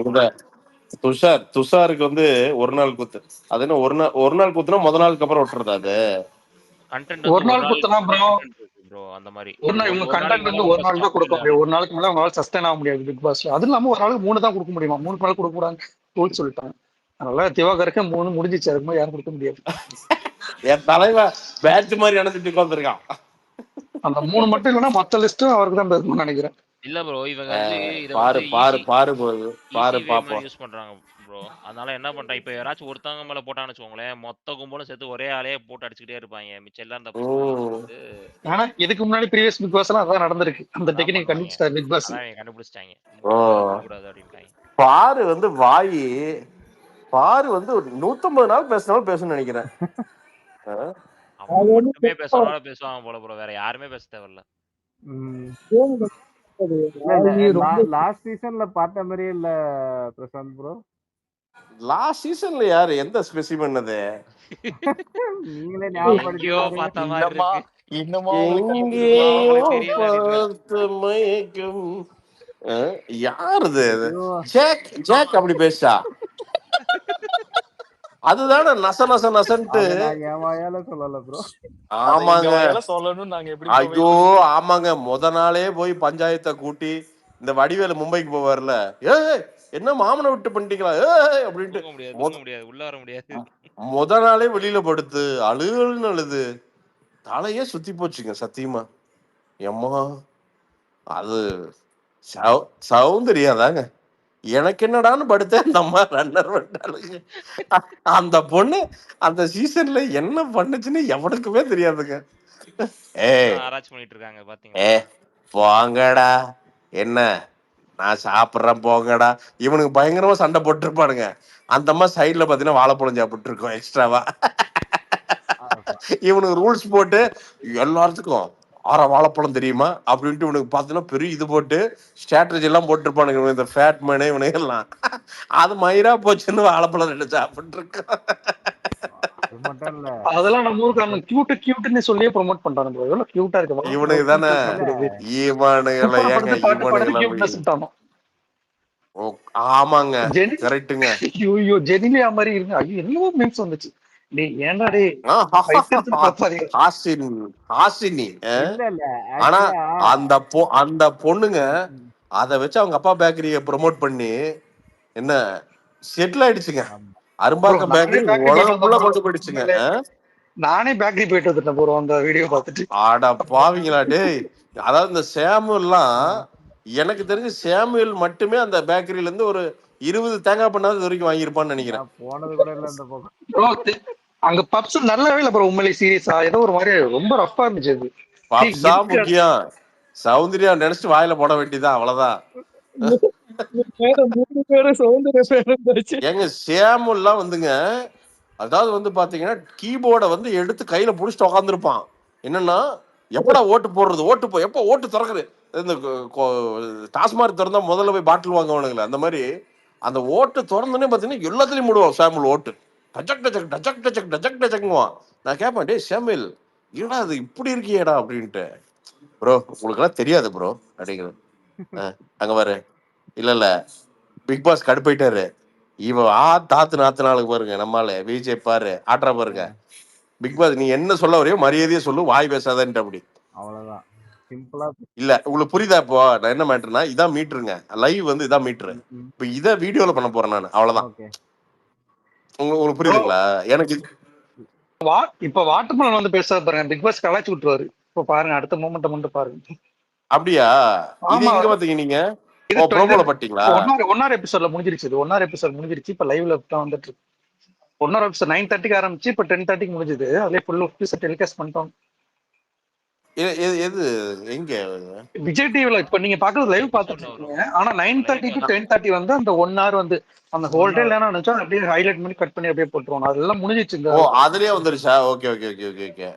இந்த துஷாருக்கு வந்து ஒரு நாள் குத்து. அது என்ன ஒரு நாள் குத்துனா முத நாளுக்கு அப்புறம் விட்டுறதா அது? கண்டென்ட் ஒரு வந்து நாள் குத்துனா ப்ரோ, ப்ரோ அந்த மாதிரி ஒரு நாள் இவங்க ஒரு கண்டென்ட் நாளைக்கு வந்து மேல ஒரு உங்க நாள் தான் ஸ்டாக் கொடுக்க இல்ல முடியும். ஒரு நாளுக்கு மேல அவங்களால சஸ்டைன் ஆக முடியாது பிக் பாஸ். அது இல்லாம ஒரு நாளுக்கு 3 தான் கொடுக்க முடியுமா, 3 நாள் கொடுக்க கூடாது ரூல் சொல்லிட்டாங்க. அதனால திவாகருக்கு 3 முடிஞ்சிச்சு, அதுக்கு மேல யாரும் கொடுக்க முடியாது. என் தலைவன் பேட்ச் மாதிரி அணைச்சிட்டு உட்காந்துருக்கான். அந்த 3 மட்டும் இல்லைன்னா மத்த லிஸ்ட்டும் அவருக்கு தான் இருக்கும்னு நினைக்கிறேன். இல்ல ப்ரோ, இவங்க வந்து இத பாரு வந்து பாரு பாரு போகுது பாரு ஈஸி வே மாதிரி பாப்போம். யூஸ் பண்றாங்க ப்ரோ. அதனால என்ன பண்றாங்க, இப்ப யாராச்சும் ஒருத்தவங்க மேல போட்டான்னு வச்சுக்கோங்களேன், மொத்த கும்பலும் சேர்த்து ஒரே ஆளே போட்டு அடிச்சுக்கிட்டே இருப்பாங்க. மிச்சம் எல்லாம் இந்த வந்து ஆனா இதுக்கு முன்னாடி ப்ரீவியஸ் பிக் பாஸ் எல்லாம் அதான் நடந்திருக்கு. அந்த டெக்னிக் கண்டுபிடிச்சாரு பிக் பாஸ். அதான் கண்டுபிடிச்சிட்டாங்க கூடாது அப்படின்ட்டாங்க. பாரு வந்து வாயி பாரு வந்து 150 நாள் பேசினாலும் பேசணும்னு நினைக்கிறேன். அவங்க மட்டுமே பேசுறவங்க பேசுவாங்க போல ப்ரோ, வேற யாருமே பேச தேவையில்ல. லாஸ்ட் சீசன்ல பார்த்த மாதிரியே இல்ல பிரசாந்த் ப்ரோ. லாஸ்ட் சீசன்ல யாரு எந்த ஸ்பெசிமென் அது? நீங்களே ஞாபகப்படுத்தி பார்த்த மாதிரி இருக்கு. யாருது ஜாக் அப்படி பேசா? அதுதானே நச நச நசன்ட்டு. சொல்லல ப்ரோ. ஆமாங்க ஐயோ ஆமாங்க, முத நாளே போய் பஞ்சாயத்தை கூட்டி இந்த வடிவேலு மும்பைக்கு போவார்ல, ஏ என்ன மாமனை விட்டு பண்ணிட்டீங்களா அப்படின்ட்டு உள்ள வர முடியாது. முத நாளே வெளியில படுத்து அழுகுன்னு அழுது தலையே சுத்தி போச்சுங்க சத்தியமா. எம்மா அது சௌந்தர்யாதாங்க. எனக்கு என்னடான்னு படுத்தேன், இந்த அம்மா ரன்னர் பண்ணிட்டாளுங்க. அந்த பொண்ணு அந்த சீசன்ல என்ன பண்ணுச்சுன்னு எவனுக்குமே தெரியாதுங்க. ஆராய்ச்சி பண்ணிட்டு இருக்காங்க பாத்தீங்களா? போங்கடா, என்ன நான் சாப்பிட்றேன் போங்கடா. இவனுக்கு பயங்கரமா சண்டை போட்டுருப்பானுங்க. அந்த அம்மா சைட்ல பாத்தீங்கன்னா வாழைப்பழம் சாப்பிட்டு இருக்கோம் எக்ஸ்ட்ராவா. இவனுக்கு ரூல்ஸ் போட்டு எல்லாத்துக்கும் 6 வாழைப்பழம் தெரியுமா அப்படின்ட்டு இவனுக்கு பார்த்தீங்கன்னா பெரிய இது போட்டு ஸ்ட்ராட்டஜி எல்லாம் போட்டுருப்பானுங்க இந்த ஃபேட் மேனு இவனுக்கு எல்லாம். அது மயிரா போச்சுன்னு வாழைப்பழம் 2 சாப்பிட்டு இருக்கான். அதெல்லாம் நம்ம ஊருக்கு நம்ம கியூட்னு சொல்லியே ப்ரோமோட் பண்றாங்க. எவ்வளவு கியூட்டா இருக்கு இவனுக்கு தானே ஆமாங்க கரெக்ட்டுங்க. ஐயோ ஜெனிலியா மாதிரி இருக்கு. ஐயோ என்னவோ மீம்ஸ் வந்துச்சு. டேய் ஏன்டா டேய் ஹாசினி. ஆனா அந்த பொண்ணுங்க அத வச்சு அவங்க அப்பா பேக்கரிய ப்ரோமோட் பண்ணி என்ன செட்டில் ஆயிடுச்சுங்க. அரும்பாக்கம் பேக்கரி உலகம் ஃபுல்லா கொண்டு போயிடுச்சுங்க. நானே பேக்கரி போயிட்டு வந்துட்டேன் போறோம் அந்த வீடியோ பார்த்துட்டு. ஆடா பாவீங்களா டேய். அதாவது இந்த சாமுவல்லாம் எனக்கு தெரிஞ்சு சாமுவேல் மட்டுமே அந்த பேக்கரியில இருந்து ஒரு 20 தேங்காய் பண்ணாது வரைக்கும் வாங்கியிருப்பான்னு நினைக்கிறேன். போனது கூட இல்ல அந்த பக்கம். அங்க பப்ஸ் நல்லாவே இல்ல ப்ரோ, உண்மையிலே சீரியஸா ஏதோ ஒரு மாதிரி ரொம்ப ரஃப்பா இருந்துச்சு அது. பப்ஸா முக்கியம், சௌந்தர்யா நினைச்சிட்டு வாயில போட வேண்டியதான் அவ்வளவுதான். எங்க சேமுல்லாம் வந்துங்க, அதாவது வந்து பாத்தீங்கன்னா கீபோர்டை வந்து எடுத்து கையில புடிச்சிட்டு உட்காந்துருப்பான். என்னன்னா எப்படா ஓட்டு போடுறது, எப்ப ஓட்டு திறக்குது. இந்த டாஸ்மார்க் திறந்தா முதல்ல போய் பாட்டில் வாங்குவானுங்களே அந்த மாதிரி அந்த ஓட்டு திறந்தோடனே பாத்தீங்கன்னா எல்லாத்துலயும் மூடுவான் சாமுல் ஓட்டு. டச்சக் டச்சக் டச்சக் டச்சக் டச்சக் டச்சக்குவான். நான் கேட்பேன், டே சாமுல் ஏடா அது இப்படி இருக்கியேடா அப்படின்ட்டு. ப்ரோ உங்களுக்கு எல்லாம் தெரியாது ப்ரோ அப்படிங்கிறது. அங்க பாரு, இல்ல பிக் பாஸ் கடுப்பைட்டாரு. இவன் தாத்து நாத்து நாளுக்கு பாருங்க, நம்மால விஜய் பாரு ஆட்ரா பாருங்க. பிக் பாஸ் நீ என்ன சொல்ல வரையோ மரியாதையே சொல்லு, வாய் பேசாதன்ட்டு அப்படி. அவ்வளவுதான் சிம்பிளா. இல்ல உங்களுக்கு புரியுதா? இப்போ நான் என்ன மேட்டர்னா இதான் மீட்டருங்க, லைவ் வந்து இதான் மீட்டரு. இப்ப இதை வீடியோல பண்ண போறேன் நான், அவ்வளவுதான். உங்களுக்கு புரியுதுங்களா? எனக்கு இப்ப வாட்டர்மெலன் வந்து பேச பாருங்க, பிக் பாஸ் கலாய்ச்சி விட்டுருவாரு. இப்ப பாருங்க அடுத்த மொமெண்ட் மட்டும் பாருங்க. அப்படியா? இது எங்க பாத்தீங்க நீங்க? ப்ரோமோல பாத்தீங்களா? ஒன்னார் எபிசோட்ல முடிஞ்சிருச்சு. இது ஒன்னார் எபிசோட் முடிஞ்சிருச்சு. இப்ப லைவ்ல வந்துட்டு இருக்கு. ஒன்னார் எபிசோட் 9:30க்கு ஆரம்பிச்சு இப்ப 10:30க்கு முடிஞ்சது. அதுல ஃபுல் டெலிகாஸ்ட் பண்ணிட்டோம். எது எங்க? விஜய் டிவில இப்ப நீங்க பாக்குறது லைவ் பாத்துட்டு இருக்கீங்க. ஆனா 9:30 to 10:30 வந்து அந்த 1 hour வந்து அந்த ஹோல் டே இல்லனா நினைச்சா அப்படியே ஹைலைட் பண்ணி கட் பண்ணி அப்படியே போட்டுருவாங்க. அதெல்லாம் முடிஞ்சிச்சு. ஓ அதுலயே வந்துருச்சா? Okay okay okay okay okay.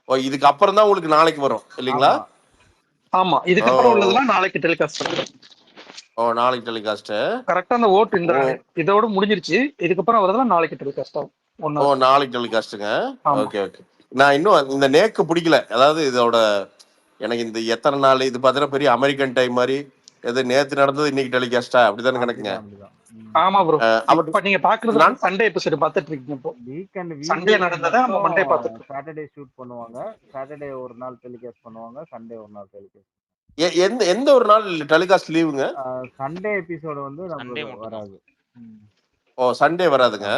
ஓ இதுக்கு அப்புறம் தான் உங்களுக்கு நாளைக்கு வரும் இல்லீங்களா? ஆமா, இதுக்கு அப்புறம் உள்ளதெல்லாம் நாளைக்கு டெலிகாஸ்ட் பண்ணுறோம். ஓ நாளைக்கு டெலிகாஸ்ட் கரெக்டா அந்த ஓட்டு இந்த இதோட முடிஞ்சிருச்சு. இதுக்கு அப்புறம் வரதெல்லாம் நாளைக்கு டெலிகாஸ்ட் ஆகும். ஓ நாளைக்கு டெலிகாஸ்ட்டுங்க. Okay okay. நான் இன்னும் இந்த நேக்கு பிடிக்கல. அதாவது இதோட எனக்கு இந்த எத்தனை நாள் இது பார்த்தீங்கன்னா பெரிய அமெரிக்கன் டைம் மாதிரி எது நேத்து நடந்தது இன்னைக்கு டெலிகாஸ்டா அப்படிதானே கணக்குங்க. அப்படிதான். ஆமா ப்ரோ. அப்ப இப்ப நீங்க பாக்குறது நான் சண்டே எபிசோட் பாத்துட்டு இருக்கீங்க. இப்போ வீக்கெண்ட் சண்டே நடந்ததா நம்ம மண்டே பாத்துட்டு இருக்கோம். சாட்டர்டே ஷூட் பண்ணுவாங்க. சாட்டர்டே ஒரு நாள் டெலிகாஸ்ட் பண்ணுவாங்க. சண்டே ஒரு நாள் டெலிகாஸ்ட். எந்த எந்த ஒரு நாள் டெலிகாஸ்ட் லீவுங்க? சண்டே எபிசோடு வந்து சண்டே நமக்கு மட்டும் தான். வராது. ஓ சண்டே வராதுங்க.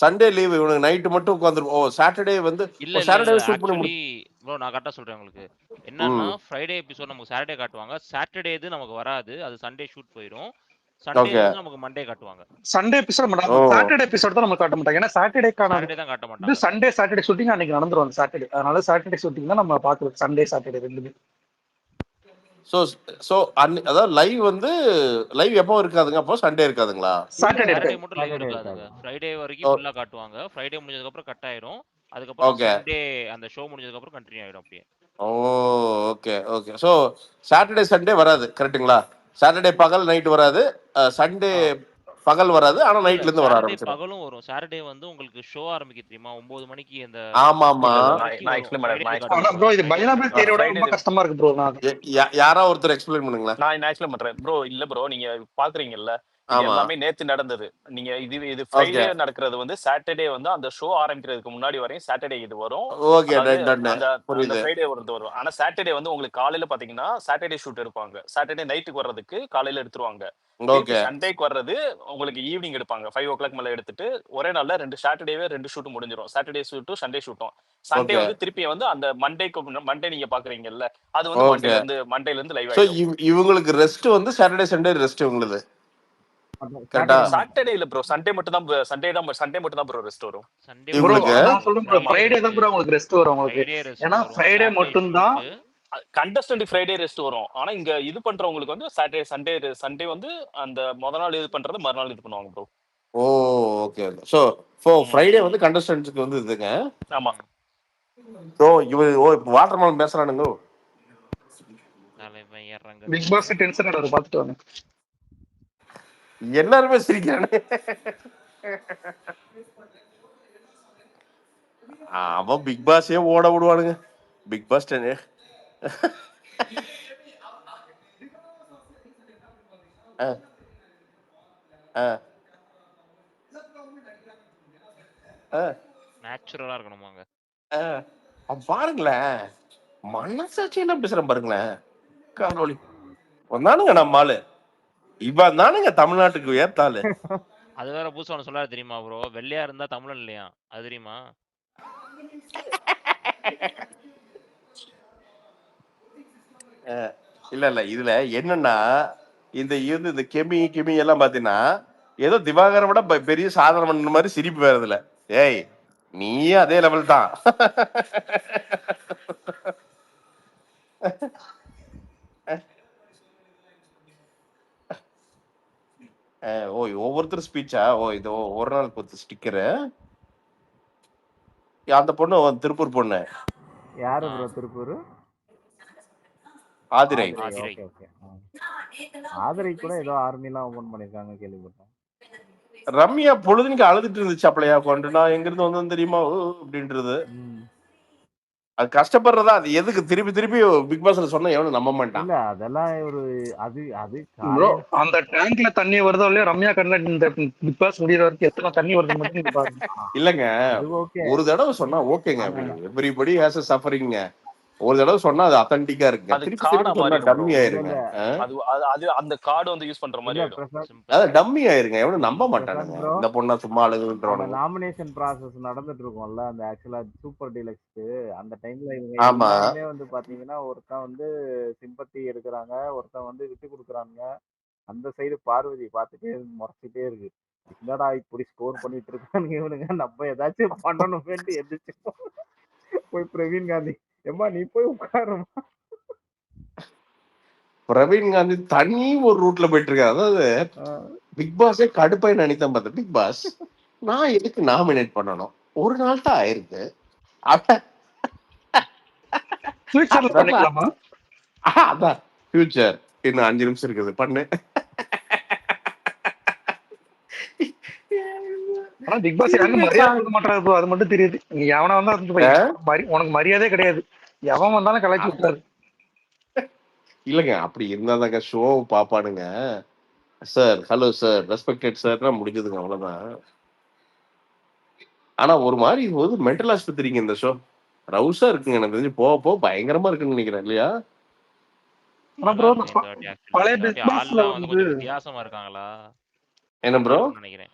சண்டே லீவு இவனுக்கு நைட்டு மட்டும் உட்காந்துரும். ஓ சாட்டர்டே வந்து இல்ல சாட்டர்டே ஷூட் பண்ணி ஆக்சுவலி ப்ரோ நான் கரெக்டா சொல்றேன் உங்களுக்கு. என்னன்னா ஃப்ரைடே எபிசோட் நமக்கு சாட்டர்டே காட்டுவாங்க. சாட்டர்டே இது நமக்கு வராது. அது சண்டே ஷூட் போயிடும். சண்டே வந்து நமக்கு மண்டே காட்டுவாங்க. சண்டே எபிசோட் சாட்டர்டே எபிசோட் தான் நமக்கு காட்ட மாட்டாங்க. ஏன்னா சாட்டர்டேக்கான சாட்டர்டே தான் காட்ட இது மாட்டாங்க. சாட்டர்டே ஷூட்டிங் அன்னைக்கு நடந்துரும் சாட்டர்டே. அதனால சாட்டர்டே ஷூட்டிங் தான் நம்ம பாக்குறோம். சண்டே சாட்டர்டே ரெண்டுமே. சோ அதாவது லைவ் வந்து லைவ் எப்போ இருக்காதுங்க? அப்போ சண்டே இருக்காதுங்களா? சாட்டர்டே மட்டும் லைவ் இருக்காதுங்க. ஃப்ரைடே வரைக்கும் ஃபுல்லா காட்டுவாங்க. ஃப்ரைடே முடிஞ்சதுக்கு அப்புறம் கட் ஆயிடும். அதுக்கப்புறம் சண்டே அந்த ஷோ முடிஞ்சதுக்கு அப்புறம் கண்டினியூ ஆயிடும் அப்படியே. ஓ okay okay. So Saturday Sunday வராது கரெக்ட்டுங்களா? சாட்டர்டே பகல் நைட் வராது. சண்டே பகல் வராது. ஆனா நைட்ல இருந்து வர ஆரம்பிச்சிடும். பகலும் வரும். சாட்டர்டே வந்து உங்களுக்கு ஷோ ஆரம்பிக்க தெரியுமா? 9 மணிக்கு அந்த ஆமா ஆமா. ப்ரோ இது பைனாபிள் தியரியோட ரொம்ப கஷ்டமா இருக்கு ப்ரோ. யாரா ஒருத்தர் எக்ஸ்பிளைன் பண்ணுங்களேன். நான் எக்ஸ்பிளைன் பண்றேன் ப்ரோ. இல்ல ப்ரோ நீங்க பாக்குறீங்கல்ல எல்லாமே நேத்து நடந்தது. நீங்க இது ஃப்ரைடே நடக்கிறது வந்து சாட்டர்டே வந்து அந்த ஷோ ஆரம்பிக்கிறதுக்கு முன்னாடி வரையும் சாட்டர்டே இது வரும். ஓகே அந்த ஃப்ரைடே வரும். ஆனா சாட்டர்டே வந்து உங்களுக்கு காலையில பாத்தீங்கன்னா சாட்டர்டே ஷூட் எடுப்பாங்க. சாட்டர்டே நைட்டுக்கு வர்றதுக்கு காலையில எடுத்துருவாங்க. சண்டேக்கு வர்றது உங்களுக்கு ஈவினிங் எடுப்பாங்க. 5 o'clock மேல எடுத்துட்டு ஒரே நாள்ல 2 சாட்டர்டேவே 2 ஷூட் முடிஞ்சிடும். சாட்டர்டே ஷூட்டும் சண்டே ஷூட்டும். சண்டே வந்து திருப்பி வந்து அந்த மண்டே நீங்க பாக்குறீங்கல்ல அது வந்து மண்டேல இருந்து லைவ் ஆயிடும். இவங்களுக்கு ரெஸ்ட் வந்து சாட்டர்டே சண்டே ரெஸ்ட் உங்களுக்கு. கரெக்ட்டா? சாட்டர்டே இல்ல ப்ரோ. சண்டே மட்டும் தான் சண்டே மட்டும் தான் ப்ரோ ரெஸ்ட் வரும். சண்டே நான் சொல்றேன் ப்ரோ ஃப்ரைடே தான் ப்ரோ உங்களுக்கு ரெஸ்ட் வரும் உங்களுக்கு. ஏன்னா ஃப்ரைடே மட்டும் தான் கண்டஸ்டன்ட் ஃப்ரைடே ரெஸ்ட் வரும். ஆனா இங்க இது பண்றவங்களுக்கு வந்து சாட்டர்டே சண்டே வந்து அந்த முத நாள் இது பண்றது மறுநாள் இது பண்ணுவாங்க ப்ரோ. ஓ ஓகே ஓகே. சோ ஃப்ரைடே வந்து கண்டஸ்டன்ட்ஸ்க்கு வந்து இதுங்க. ஆமா. சோ வாட்டர்மெலன் பேசுறானுங்க. பிக் பாஸ் டென்ஷன் ஆற பாத்துட்டு வாங்க. எல்லாருமே சிரிக்கிறானே. அவன் பிக் பாஸே ஓட விடுவானுங்க. பிக் பாஸ் நேச்சுரலா இருக்கணுமாங்க. பாருங்களேன் மனசாட்சி என்ன பேசுறேன் பாருங்களேன். காணொலி ஒன்னானுங்க நம்ம ஆளு இவன் தானுங்க தமிழ்நாட்டுக்கு ஏத்தாளு. அது வேற புதுசா ஒண்ணு சொல்லாரு தெரியுமா ப்ரோ? வெள்ளையா இருந்தா தமிழன் இல்லையா? அது தெரியுமா? இல்ல இதுல என்னன்னா இந்த கெமி எல்லாம் பாத்தீங்கன்னா ஏதோ திவாகரை விட பெரிய சாதனை பண்ண மாதிரி சிரிப்பு வேறதுல. ஏய் நீயே அதே லெவல் தான். ஒவ்வொருத்தரும் ஸ்பீச்சா? இது ஒரு நாள் பொறுத்து ஸ்டிக்கரு. அந்த பொண்ணு திருப்பூர் பொண்ணு. யாரு ப்ரோ திருப்பூர்? ஆதிரை. ஆதிரை கூட ஏதோ ஆர்மிலாம் ஓபன் பண்ணிருக்காங்க கேள்விப்பட்டேன். ரம்யா பொழுதுக்கு அழுதுட்டு இருந்துச்சு அப்பளையா கொண்டு. நான் எங்க இருந்து வந்து தெரியுமா அப்படின்றது. அது கஷ்டப்படுறதா அது எதுக்கு திருப்பி திருப்பி பிக் பாஸ்ல சொன்னா எவனும் நம்ப மாட்டான். இல்ல அதெல்லாம் ஒரு அது அந்த டேங்க்ல தண்ணி வருதோ இல்லையா ரம்யா கண்ணுல இந்த பிக் பாஸ் முடியற வரைக்கும் எத்தனை தண்ணி வருது மட்டும் நீங்க பாருங்க. இல்லங்க ஒரு தடவை சொன்னா ஓகேங்க. Everybody has a suffering. ஒரு தடவை சொன்னா அது அத்தன்டிக்கா இருக்கு. திருப்பி திருப்பி சொன்னா டம்மி ஆயிருங்க. அது அந்த கார்டு வந்து யூஸ் பண்ற மாதிரி ஆயிடும். அது டம்மி ஆயிருங்க. எவனும் நம்ப மாட்டானுங்க. இந்த பொண்ணா சும்மா அழுகுன்றவங்க. நாமினேஷன் process நடந்துட்டு இருக்கும்ல அந்த ஆக்சுவலா சூப்பர் டீலக்ஸ்க்கு அந்த டைம்ல இவங்க எல்லாமே வந்து பாத்தீங்கன்னா ஒருத்தன் வந்து சிம்பத்தி எடுக்கிறாங்க, ஒருத்தன் வந்து விட்டு கொடுக்குறாங்க. அந்த சைடு பார்வதி பார்த்துட்டே முறைச்சிட்டே இருக்கு. என்னடா இப்படி ஸ்கோர் பண்ணிட்டு இருக்கானுங்க இவனுங்க, நம்ம ஏதாச்சும் பண்ணணும்னு எதிர்த்து போய் பிரவீன் காந்தி எம்மா நீ போய் உட்காருமா. பிரவீன் காந்தி தனி ஒரு ரூட்ல போயிட்டு இருக்காரு. அதாவது பிக் பாஸே கடுப்பாய் நினைத்தேன் பார்த்தேன். பிக் பாஸ் நான் எதுக்கு நாமினேட் பண்ணணும்? ஒரு நாள் தான் ஆயிருக்கு. அதான் ஃபியூச்சர் இன்னும் 5 நிமிஷம் இருக்குது பண்ணு. ஆனா பிக் பாஸ் யாரும் மரியாதை கொடுக்க மாட்டாரு. அது மட்டும் தெரியுது. நீ எவனா வந்தா உனக்கு மரியாதையே கிடையாது. எவன் வந்தாலும் கலாய்ச்சி விட்டாரு. இல்லங்க அப்படி இருந்தாதாங்க ஷோ பாப்பானுங்க. சார், ஹலோ சார், ரெஸ்பெக்டட் சார்னா முடிஞ்சதுங்க அவ்வளவுதான். ஆனா ஒரு மாதிரி ஒரு மென்டல் ஆஸ்பத்திரிங்க இந்த ஷோ. ரவுஸா இருக்குங்க எனக்கு தெரிஞ்சு போக போக பயங்கரமா இருக்குன்னு நினைக்கிறேன் இல்லையா? ஆனா நல்லா ப்ரோ இருக்கும் இந்த வாட்டி. ஆக்சுவலி பழைய இந்த வாட்டி பிக் பாஸ்ல ஆள்லாம் வந்து வந்து கொஞ்சம் வித்தியாசமா இருக்காங்களா, என்ன நல்லா ப்ரோ? இருக்கும்னு நினைக்கிறேன்.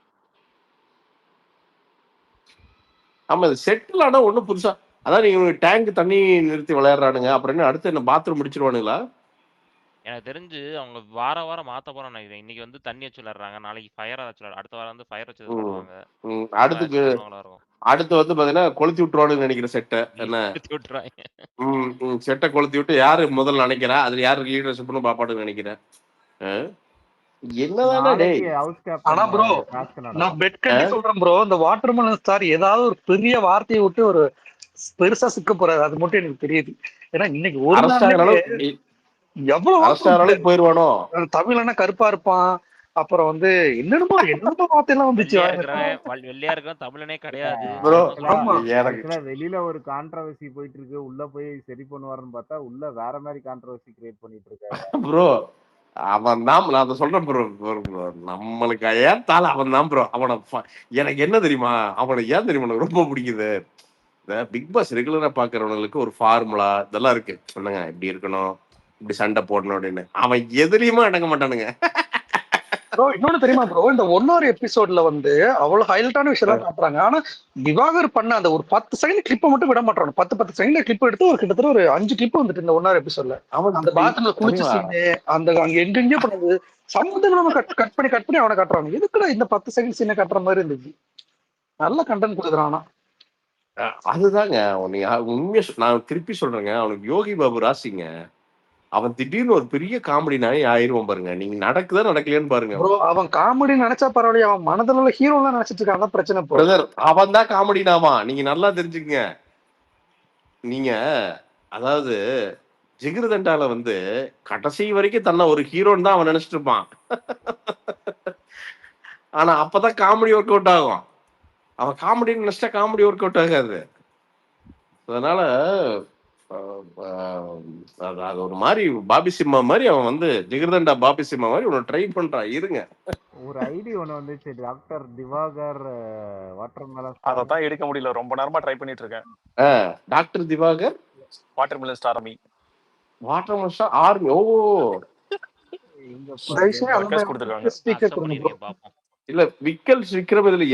ஆமா இது செட்டில் ஆனா ஒண்ணும் புதுசா அதான் நீங்க டேங்க் தண்ணி நிறுத்தி விளையாடுறானுங்க. அப்புறம் என்ன அடுத்து என்ன பாத்ரூம் முடிச்சிருவானுங்களா? எனக்கு தெரிஞ்சு அவங்க வாரம் வாரம் மாத்த போறோம்னு நினைக்கிறேன். இன்னைக்கு வந்து தண்ணி வச்சு விளையாடுறாங்க, நாளைக்கு ஃபயர் வச்சு அடுத்த வாரம் வந்து ஃபயர் வச்சு ம். விளையாடுவாங்க. அடுத்து ஏதாச்சும் பண்ணுவாங்களா இருக்கும். அடுத்து வந்து பாத்தீங்கன்னா கொளுத்தி விட்டுருவானுன்னு நினைக்கிற செட்டை என்ன எடுத்து விட்டுருவாங்க. செட்டை கொளுத்தி விட்டு யாரு முதல்ல நினைக்கிறா அதுல யாரு லீடர்ஷிப்னு பாப்பாட்டுன்னு நினைக்கிறேன். என்னதானே டேய். நாளைக்கு ஹவுஸ் ஆனா கேப்டன் ப்ரோ டாஸ்க் நான் நடக்கும். பெட் கட்டி சொல்றேன் ப்ரோ, இந்த வாட்டர்மெலன் ஸ்டார் ஏதாவது ஒரு பெரிய வார்த்தையை விட்டு ஒரு பெருசா சிக்க போறாரு, அது மட்டும் எனக்கு தெரியுது. ஏன்னா இன்னைக்கு ஒரு அரஸ்ட் ஆகிற நாள்லயே அளவுக்கு எவ்வளவு அரஸ்ட் வார்த்தை ஆகிற விட்டாரு. அளவுக்கு போயிருவானோ? தமிழ்னா கருப்பா இருப்பான், அப்புறம் வந்து என்னென்னமோ வார்த்தை எல்லாம் வந்துச்சு. வெள்ளையா இருக்கிறவன் தமிழனே கிடையாது ப்ரோ அதெல்லாம் ஆமா சொல்லிட்டு எனக்கு ஆக்சுவலா வெளியில ஒரு கான்ட்ரவர்சி போயிட்டு இருக்கு, உள்ள போய் சரி பண்ணுவாருன்னு பார்த்தா உள்ள வேற மாதிரி கான்ட்ரவர்சி கிரியேட் பண்ணிட்டு இருக்காரு. ப்ரோ அவன் தான் நான் அதை சொல்றேன் ப்ரோ. நம்மளுக்கு ஏன் தால அவன் தான் ப்ரோ. எனக்கு என்ன தெரியுமா அவனை ஏன் தெரியுமா எனக்கு ரொம்ப பிடிக்குது. இந்த பிக் பாஸ் ரெகுலரா பாக்குறவங்களுக்கு ஒரு ஃபார்முலா இதெல்லாம் இருக்கு. சொல்லுங்க இப்படி இருக்கணும், இப்படி சண்டை போடணும் அப்படின்னு. அவன் எதுலயுமே அடங்க மாட்டானுங்க. ப்ரோ இன்னொன்னு தெரியுமா ப்ரோ, இந்த ஒன்னொரு எபிசோட்ல வந்து அவ்வளவு ஹைலைட்டான விஷயம் எல்லாம் காட்டுறாங்க. ஆனா திவாகர் பண்ண அந்த ஒரு 10 செகண்ட் கிளிப்பை மட்டும் விட மாட்டாங்க. 10 செகண்ட் கிளிப் எடுத்து ஒரு கிட்டத்தட்ட ஒரு 5 கிளிப் வந்துட்டு இந்த ஒன்னொரு எபிசோட்ல. அந்த பாத்ரூம்ல குளிச்ச சீனு, அந்த அங்க எங்கெங்கயோ பண்ணது சம்மந்தம் கட் பண்ணி அவனை காட்டுறாங்க. எதுக்குடா இந்த 10 செகண்ட் சீனை காட்டுற மாதிரி இருந்துச்சு. நல்ல கண்டென்ட் கொடுக்குறான். ஆனா அதுதாங்க உண்மையா நான் திருப்பி சொல்றேங்க. அவனுக்கு யோகி பாபு ராசிங்க. அவன் திடீர்னு ஒரு பெரிய காமெடி நாய் ஆயிருவான் பாருங்க. நீங்க நடக்குதா நடக்கலையான்னு பாருங்க. ப்ரோ அவன் காமெடி நினைச்சா பரவாயில்லையா, அவன் மனதில் ஹீரோ எல்லாம் நினைச்சிட்டு இருக்கான். அதான் பிரச்சனை. பிரதர் அவன் தான் காமெடினாமா. நீங்க நல்லா தெரிஞ்சுக்கங்க. நீங்க அதாவது ஜிகிருதண்டால வந்து கடைசி வரைக்கும் தன்னை ஒரு ஹீரோன்னு தான் அவன் நினைச்சிட்டு இருப்பான். ஆனா அப்பதான் காமெடி ஒர்க் அவுட் ஆகும். அவன் காமெடின்னு நினைச்சா காமெடி ஒர்க் அவுட் ஆகாது. அதனால அது ஒரு மாதிரி பாபி சிம்மா மாதிரி அவன் வந்து ஜிகிருதண்டா பாபி சிம்மா மாதிரி உன்னை ட்ரை பண்றான். இருங்க ஒரு ஐடி ஒண்ணு வந்துச்சு, டாக்டர் திவாகர் வாட்டர்மெலன். அதான் எடுக்க முடியல, ரொம்ப நேரமா ட்ரை பண்ணிட்டு இருக்கேன். Doctor Diwakar watermelon star army. Watermelon star army. ஓ இல்ல விக்கல் விக்ரம் இதுல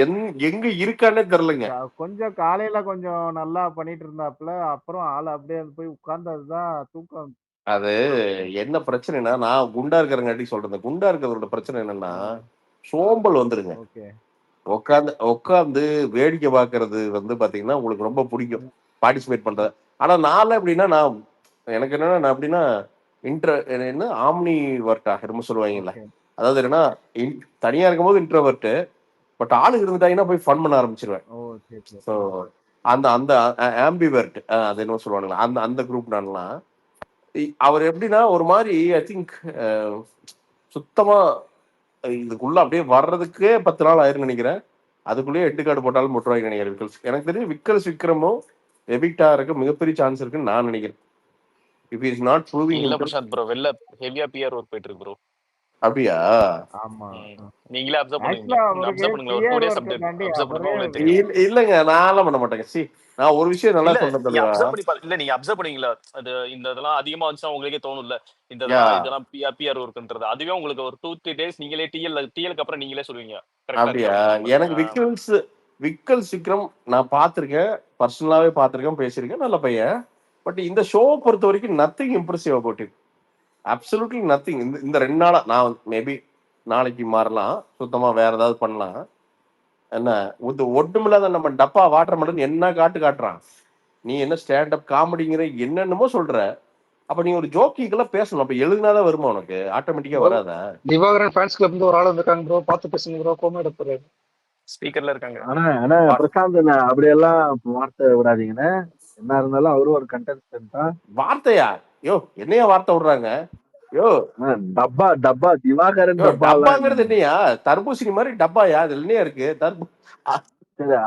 எங்க இருக்கானே தெரியலங்க. கொஞ்சம் காலையில கொஞ்சம் நல்லா பண்ணிட்டு இருந்தாப்ல, அப்புறம் ஆள் அப்படியே போய் உட்கார்ந்ததுதான் தூக்கம். அது என்ன பிரச்சனைனா நான் குண்டா இருக்கிறங்காட்டி சொல்றேன். குண்டா இருக்கிறதோட பிரச்சனை என்னன்னா சோம்பல் வந்துருங்க. உட்காந்து வேடிக்கை பார்க்கறது வந்து பாத்தீங்கன்னா உங்களுக்கு ரொம்ப பிடிக்கும், பார்ட்டிசிபேட் பண்றது. ஆனா நான் எப்படின்னா நான் எனக்கு என்னன்னா நான் அப்படின்னா என்ன ஆம்னி வர்ட்டா என்னமோ சொல்லுவாங்கல்ல. அதாவது என்னன்னா தனியா இருக்கும்போது இன்ட்ரோவர்ட், பட் ஆளுங்க இருந்துட்டாங்கன்னா போய் ஃபன் பண்ண ஆரம்பிச்சிருவேன். ஸோ அந்த அந்த ஆம்பிவர்ட் அது என்ன சொல்லுவாங்களா அந்த அந்த குரூப் நான்லாம். அவர் எப்படின்னா ஒரு மாதிரி ஐ திங்க் சுத்தமா இதுக்குள்ள அப்படியே வர்றதுக்கே 10 நாள் ஆயிரும் நினைக்கிறேன். அதுக்குள்ளேயே எட்டு கார்டு போட்டாலும் முட்டுவாங்க நினைக்கிறேன் விக்கல்ஸ். எனக்கு தெரிஞ்சு விக்கல்ஸ் விக்ரமும் எவிக்டா இருக்க மிகப்பெரிய சான்ஸ் இருக்குன்னு நான் நினைக்கிறேன். இஃப் இஸ் நாட் ப்ரூவிங் இல்ல பிரசாந்த் ப்ரோ, வெல்ல ஹெவியா பிஆர் ஒர்க் போயிட்டு இருக்கு ப்ரோ. அப்படியா? ஆமா நீங்களே அப்சர்வ் பண்ணுவீங்க. அப்சர்வ் பண்ணுங்க, ஒரு 2 days அப்சர்வ் பண்ணுங்க தெரியும். இல்லங்க நான் பண்ண மாட்டேங்க. சி நான் ஒரு விஷயம் நல்லா சொல்றேன். நீங்க அப்சர்வ் பண்ணி இல்ல நீங்க அப்சர்வ் பண்ணீங்களா, அது இந்த இதெல்லாம் அதிகமா வந்துச்சா உங்களுக்கே தோணும்ல இந்த இதெல்லாம் பிஆர் ஒர்க்ன்றது. அதுவே உங்களுக்கு ஒரு 2-3 days நீங்களே டிஎல்க்கு அப்புறம் நீங்களே சொல்லுவீங்க. அப்படியா? எனக்கு விக்கல்ஸ் விக்ரம் நான் பார்த்திருக்கேன், பர்சனலாவே பார்த்திருக்கேன், பேசியிருக்கேன், நல்ல பையன். பட் இந்த ஷோ பொறுத்த வரைக்கும் nothing impressive about it. Absolutely nothing. இந்த 2 நாளா நான் மேபி நாளைக்கு மாறலாம், சுத்தமா வேற ஏதாவது பண்ணலாம். என்ன ஒட்டுமில்லாத நம்ம டப்பா வாட்டர் மெலன் என்ன காட்டுறான். நீ என்ன ஸ்டாண்டப் காமெடிங்கிற என்னென்னமோ சொல்ற. அப்ப நீ ஒரு ஜோக்கிக்கெல்லாம் பேசணும். அப்ப எழுதினாதான் வருமா உனக்கு? ஆட்டோமேட்டிக்கா வராதா? திவாகரன் ஃபேன்ஸ் கிளப்ல இருந்து ஒரு ஆள் வந்திருக்காங்க ப்ரோ, பார்த்து பேசுங்க ப்ரோ. கோமா எடுப்பாரு ஸ்பீக்கர்ல இருக்காங்க. ஆனா பிரசாந்த் அப்படியெல்லாம் வார்த்தை விடாதீங்கன்னு. என்ன இருந்தாலும் அவரும் ஒரு கண்டெஸ்டன்ட் தான். வார்த்தையா? யோ என்னையா வார்த்தை விடுறாங்க? யோ டப்பா திவாகரன் டப்பாங்கிறது என்னையா? தர்பூசணி மாதிரி டப்பாயா? அது என்னையா இருக்கு?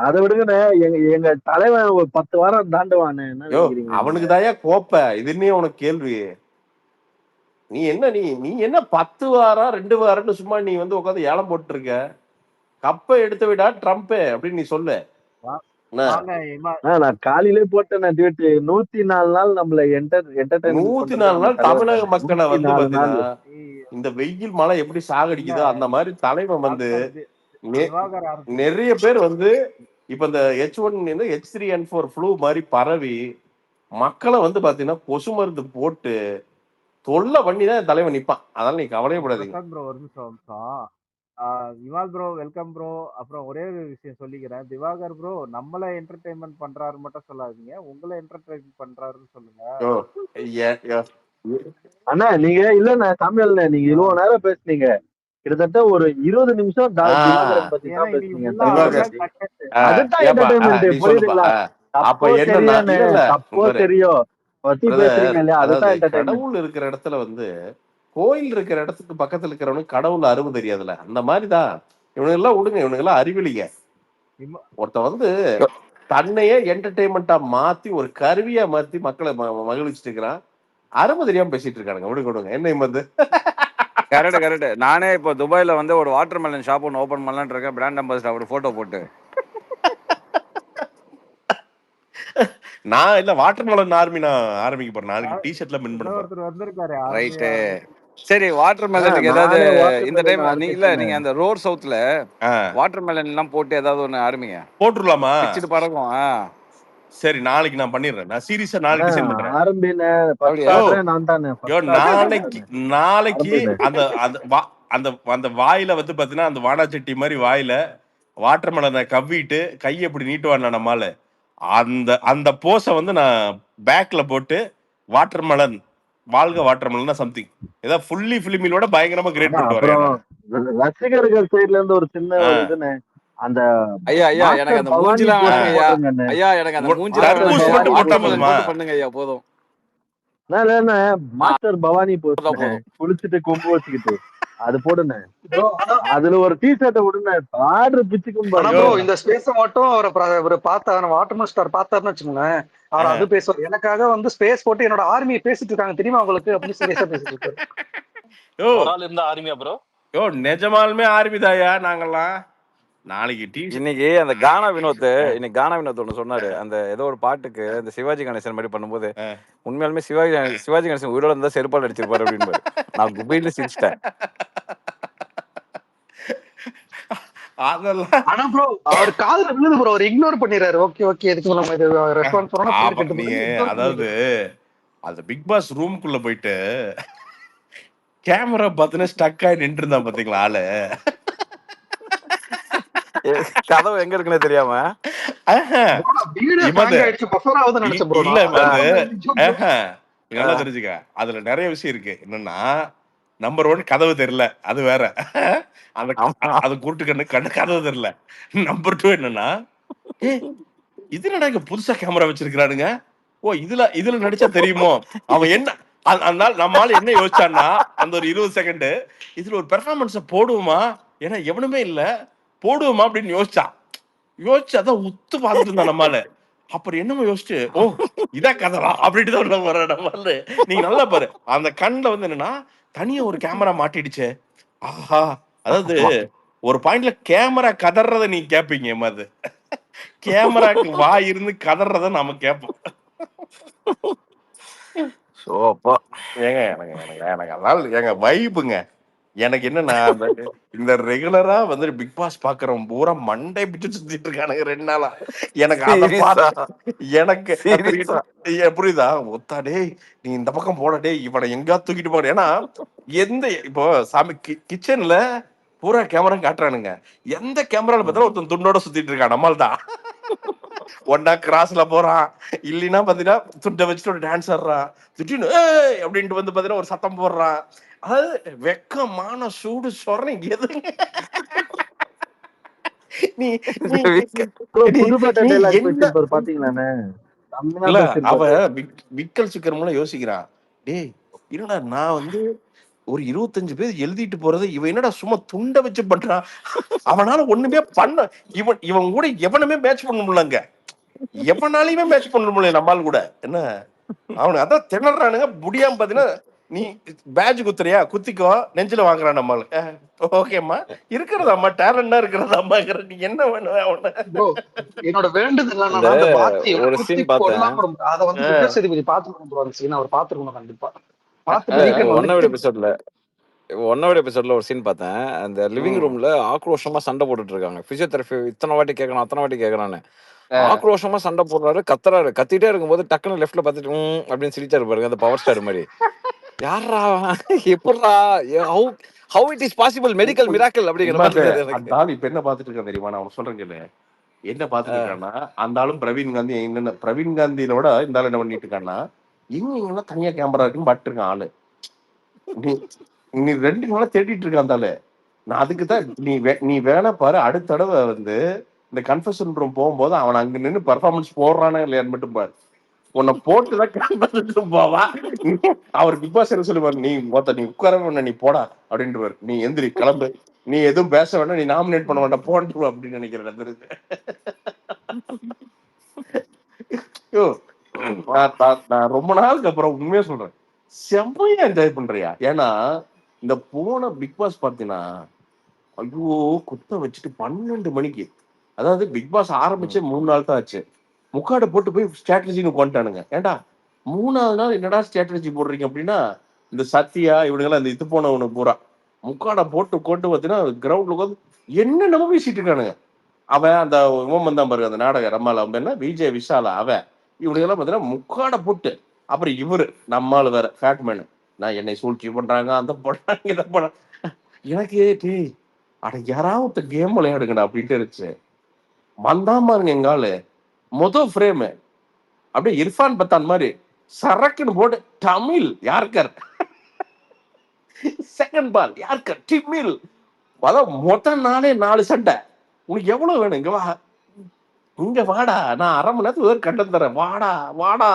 அதை விடுங்கண்ணே. எங்க தலைவன் ஒரு 10 வாரம் தாண்டுவானு. அவனுக்கு தாயா கோப்ப. இது என்ன உனக்கு கேள்வி? நீ என்ன நீ என்ன 10 வாரம் 2 வாரம்னு சும்மா நீ வந்து உட்காந்து ஏலம் போட்டு இருக்க. கப்பை எடுத்து விடா ட்ரம்ப் அப்படின்னு நீ சொல்லு. நான் காலையிலே போட்டேன் ட்வீட். 104 நாள் நம்மள என்டர்டைன்மெண்ட் 104 நாள் தமிழக மக்களை வந்து பாத்தீங்கன்னா இந்த வெயில் மழை எப்படி சாகடிக்குதோ அந்த மாதிரி தலைவன் வந்து நிறைய பேர் வந்து இப்ப இந்த H1 H3N4 ஃப்ளூ மாதிரி பரவி மக்களை வந்து பாத்தீங்கன்னா கொசு மருந்து போட்டு தொல்லை பண்ணி தான் தலைவன் நிப்பான். அதனால நீ கவலையப்படாதீங்க. ப்ரோ ஒரு நிமிஷம் விவால் ப்ரோ வெல்கம் ப்ரோ. அப்புறம் ஒரே ஒரு விஷயம் சொல்லிக்கிறேன், திவாகர் ப்ரோ நம்மள என்டர்டைன்மெண்ட் பண்றாரு மட்டும் சொல்லாதீங்க, உங்களை என்டர்டைன்மெண்ட் பண்றாருன்னு சொல்லுங்க. அண்ணா நீங்க இல்லண்ணா தமிழ் நீங்க இவ்வளவு நேரம் பேசுனீங்க, கிட்டத்தட்ட ஒரு 20 நிமிஷம் திவாகரன் பத்தி தான் பேசுனீங்க. அதுதான் என்டர்டைன்மெண்ட். புரியுதுங்களா? தப்போ தெரியும் பத்தி பேசுறீங்க இல்லையா, அதுதான் என்டர்டைன்மெண்ட். கடவுள் இருக்கிற இடத்துல வந்து கோயில் இருக்கிற இடத்துக்கு பக்கத்துல இருக்கிறவனுக்கு கடவுள் அறிவு தெரியாதுல்ல, அந்த மாதிரிதான் இவனுங்க எல்லாம் விடுங்க. இவனுங்க எல்லாம் அறிவிலிங்க. ஒருத்த வந்து தன்னையே என்டர்டைன்மெண்டா மாத்தி ஒரு கருவியா மாத்தி மக்களை மகிழ்ச்சிட்டு இருக்கிறான். அறிவு தெரியாம பேசிட்டு இருக்கானுங்க. விடுங்க என்ன வந்து கரெக்ட். நானே இப்போ துபாயில வந்து ஒரு வாட்டர் மெலன் ஷாப் ஒன்று ஓபன் பண்ணலான்னு இருக்கேன். பிராண்ட் அம்பாசிடர் ஒரு போட்டோ போட்டு. நான் இல்ல வாட்டர் மெலன் ஆர்மி நான் ஆரம்பிக்க போறேன். நாளைக்கு டி-ஷர்ட்ல பின் பண்ண போறேன். ரைட்டு. சரி, வாட்டர் மெலனுக்கு ஏதாவது இந்த டைம் நீங்க அந்த ரோட் சவுத்ல வாட்டர் மெலன் எல்லாம் போட்டு ஏதாவது ஒண்ணு ஆரம்பிங்க. போட்டுடலாமா? பிச்சிட்டு பறக்கும். சரி, நாளைக்கு நான் பண்ணிடுறேன். நான் சீரியஸா நாளைக்கு சென்ட் பண்றேன். நாளைக்கு அந்த வாயில வந்து பாத்தீங்கன்னா அந்த வாடாச்சட்டி மாதிரி வாயில வாட்டர் மெலனை கவ்விட்டு கையை எப்படி நீட்டுவான் நம்மால, அந்த போஸ வந்து நான் பேக்ல போட்டு வாட்டர் மெலன் வாழ்க வாட்டர் மெலன் சம்திங் ஏதாவது ஃபுல்லி பிலிமிலோட பயங்கரமா கிரியேட் பண்ணிட்டு வரேன். ரசிகர்கள் சைடுல இருந்து ஒரு சின்ன இதுன்னு அந்த ஐயா எனக்கு அந்த மூஞ்சிலாம் ஐயா எனக்கு அந்த மூஞ்சிலாம் பண்ணுங்க ஐயா போதும். மாஸ்டர் பவானி போட்டு குளிச்சுட்டு கொம்பு வச்சுக்கிட்டு அது போடுங்க. அதுல ஒரு டி-ஷர்ட்டை விடுங்க. ஆர்டர் பிச்சுக்கும் பாருங்க. இந்த ஸ்பேஸ மட்டும் அவர் பார்த்தாரு, வாட்டர்மேன் ஸ்டார் பார்த்தாருன்னு வச்சுக்கோங்களேன், அவர் அது பேசுவார். எனக்காக வந்து ஸ்பேஸ் போட்டு என்னோட ஆர்மியை பேசிட்டு இருக்காங்க தெரியுமா உங்களுக்கு அப்படின்னு சீரியஸா பேசிட்டு இருக்காரு. ஆர்மியா ப்ரோ? நிஜமாலுமே ஆர்மி தாயா நாங்கெல்லாம். நாளைக்கு இன்னைக்கு அந்த கானா வினோத் ஒண்ணு சொன்னாரு. அந்த ஏதோ ஒரு பாட்டுக்கு இந்த சிவாஜி கணேசன் மாதிரி பண்ணும்போது உண்மையாலுமே சிவாஜி கணேசன் உயிரோட இருந்தா செருப்பால் அடிச்சிருப்பாரு அப்படின்னு நான் குபையில சிரிச்சிட்டேன். ஆனா ப்ரோ அவர் காதுல விழுது ப்ரோ, அவர் இக்னோர் பண்ணிடுறாரு. ஓகே இதுக்கு நம்ம இது ரெஸ்பான்ஸ் பண்ணனும். அதாவது அந்த பிக் பாஸ் ரூம்க்குள்ள போயிட்டு கேமரா பார்த்தனே ஸ்டக் ஆகி நின்று இருந்தா பாத்தீங்களா ஆளு. கதவு எங்க இருக்குன்னு தெரியாம நல்லா தெரிஞ்சுக்க. அதுல நிறைய விஷயம் இருக்கு. என்னன்னா நம்பர் 1 கதவு தெரியல, அது வேற. அது கூட்டு கண்ணு கதவு தெரியல. நம்பர் 2 என்னன்னா இது என்னடா இங்க புதுசா கேமரா வச்சிருக்கானுங்க, ஓ இதுல நடிச்சா தெரியுமோ. அவன் என்ன அதனால நம்மால என்ன யோசிச்சான்னா அந்த ஒரு 20 செகண்ட் இதுல ஒரு பெர்ஃபார்மன்ஸ போடுவோமா, ஏன்னா எவனுமே இல்ல போடுவோமா அப்படின்னு யோசிச்சு அதான் உத்து பார்த்துட்டு இருந்தா நம்மால. அப்புறம் என்னமோ யோசிச்சு ஓ இதான் கதவா அப்படின்ட்டு தான் நம்மால. நீங்க நல்லா பாரு அந்த கண்ணுல வந்து என்னன்னா தனியா ஒரு கேமரா மாட்டிடுச்சு. ஆஹா, அதாவது ஒரு பாயிண்ட்ல கேமரா கதறத நீங்க கேப்பீங்க, அது கேமராக்கு வாய் இருந்து கதறத நாம கேட்போம். ஏங்க எனக்கு அதனால எங்க வைப்புங்க. எனக்கு என்னன்னா இந்த ரெகுலரா வந்து பிக் பாஸ் பாக்குறவன் பூரா மண்டை பிடிச்சு சுத்திட்டு இருக்கானுங்க 2 நாளா. எனக்கு புரியுதா? ஒத்தாடே நீ இந்த பக்கம் போடடே, இவனை எங்கா தூக்கிட்டு போட. ஏன்னா இப்போ சாமி கிச்சன்ல பூரா கேமரா காட்டுறானுங்க. எந்த கேமரால பார்த்தாலும் ஒருத்தன் துண்டோட சுத்திட்டு இருக்கான். நம்மால் தான் ஒன்னா கிராஸ்ல போறான், இல்லைன்னா பாத்தீங்கன்னா துண்டை வச்சுட்டு ஒரு டான்ஸ் ஆடுறான், திடீர்னு அப்படின்ட்டு வந்து பாத்தீங்கன்னா ஒரு சத்தம் போடுறான். அதாவது வெக்கமான சூடு சொரணை எதுங்க. விக்கல் சிக்கர் யோசிக்கிறான், டேய் என்னடா நான் வந்து ஒரு 25 பேர் எழுதிட்டு போறது இவன் என்னடா சும்மா துண்டை வச்சு பண்றான். அவனால ஒண்ணுமே பண்ண இவன் கூட எவனுமே மேட்ச் பண்ண முடியலங்க. எவனாலையுமே மேட்ச் பண்ண முடியல நம்மால் கூட. என்ன அவனுக்கு அதான் திணறானுங்க. முடியாம பாத்தீங்கன்னா நீ பேட்ச் குத்துறியா, குத்திக்கோ, நெஞ்சில வாங்குறான் நம்மளு. ஓகேம்மா, இருக்கிறதாம்மா, டேலண்டா இருக்கிறதாம்மாங்கிற. நீ என்ன பண்ணுவ அவன? ப்ரோ என்னோட வேண்டுதல் இந்த என்னன்னா அந்த பாத்தியை ஒரு குத்தி சீன் பார்த்தேன். கொல்லாம அதை வந்து விக்னேஷ் சேதுபதி பாத்துக்கணும் ப்ரோ. அந்த சீன் அவர் பாத்துக்கணும் கண்டிப்பா. பார்த்துட்டு வீக்கெண்ட் ஒன் ஹவர் வந்து எபிசோட்ல ஒரு சீன் பார்த்தேன். அந்த லிவிங் ரூம்ல ஆக்ரோஷமா சண்டை போட்டுட்டு இருக்காங்க. பிசியோதெரபி இத்தனை வாட்டி கேட்கணும், அத்தனை வாட்டி கேட்கறான்னு ஆக்ரோஷமா சண்டை போடுறாரு, கத்துறாரு. கத்திட்டே இருக்கும்போது டக்குன்னு லெஃப்ட்ல பார்த்துட்டு அப்படின்னு சிரிச்சாரு பாருங்க, அந்த பவர் ஸ்டார் மாதிரி. யாரா எப்படா, how it is possible, medical miracle அப்படிங்கிற மாதிரி இருந்தது எனக்கு. அந்த ஆள் இப்ப என்ன பாத்துட்டு இருக்கான் தெரியுமா? நான் சொல்றேன் கேளு. என்ன பாத்துட்டு இருக்கான்னா, அந்த ஆளும் பிரவீன் காந்தி என்னென்ன, பிரவீன் காந்தியில விட இந்த ஆள் என்ன பண்ணிட்டு இருக்கான்னா, எங்கெல்லாம் தனியா கேமரா இருக்குன்னு பாட்டு இருக்கான் ஆளு. நீ 2 நாளா தேடிட்டு இருக்க அந்த ஆளு. நான் அதுக்குதான் நீ வேணா பாரு, அடுத்த தடவை வந்து இந்த கன்ஃபெஷன் ரூம் போகும்போது அவன் அங்க நின்று பெர்ஃபார்மன்ஸ் போடுறானே இல்லையான்னு மட்டும் பாரு. உன்னை போட்டுதான் கன்ஃபெஷன் போவா. அவர் பிக் பாஸ் என்ன சொல்லுவாரு, நீ உட்கார வேணா, நீ போடா அப்படின்ட்டு, நீ எந்திரி கிளம்பு, நீ எதுவும் பேச வேண்டாம், நீ நாமினேட் பண்ண வேண்டாம், போன்று அப்படின்னு நினைக்கிறேன். நான் ரொம்ப நாளுக்கு அப்புறம் உண்மையா சொல்றேன், செம்மையா என்ஜாய் பண்றியா. ஏன்னா இந்த போன பிக் பாஸ் பார்த்தீங்கன்னா, ஐயோ குத்த வச்சுட்டு 12 மணிக்கு, அதாவது பிக் பாஸ் ஆரம்பிச்சு 3 நாள் தான் ஆச்சு, முக்காடை போட்டு போய் ஸ்ட்ராட்டஜின்னு கொண்டானுங்க. ஏண்டா 3ஆவது நாள் என்னடா ஸ்ட்ராட்டஜி போடுறீங்க அப்படின்னா, இந்த சத்யா இவனுங்கெல்லாம் இந்த இது போனவனு பூரா முக்காடை போட்டு கொண்டு பார்த்தீங்கன்னா கிரவுண்ட்ல உட்காந்து என்ன நம்ம பேசிட்டு இருக்கானுங்க. அவன் அந்த இவன் வந்தான் பாருங்க, அந்த நாடக ரம்மால அவன் என்ன விஜய் விஷாலா, அவன் இவனுங்கெல்லாம் பார்த்தீங்கன்னா முக்காடை போட்டு, அப்புறம் இவரு நம்மால் வேற ஃபேட்மேனு, நான் என்னை சூழ்ச்சி பண்றாங்க, அந்த பண்றாங்க, இதை பண்ண. எனக்கு டேய் அட யாராவது கேம் விளையாடுங்கடா அப்படின்ட்டு இருந்துச்சு. வந்தான் பாருங்க எங்காலு, மொதல் ஃப்ரேமு அப்படியே இர்ஃபான் பத்தான் மாதிரி சரக்குன்னு போட்டு Tamil yorker, second ball yorker டிமில், அதான் மொத்த நாளே 4 சண்டை. உனக்கு எவ்வளவு வேணும், இங்க வா, இங்க வாடா, நான் அரை மணி நேரத்துக்கு ஒரு கண்டம் தரேன், வாடா வாடா.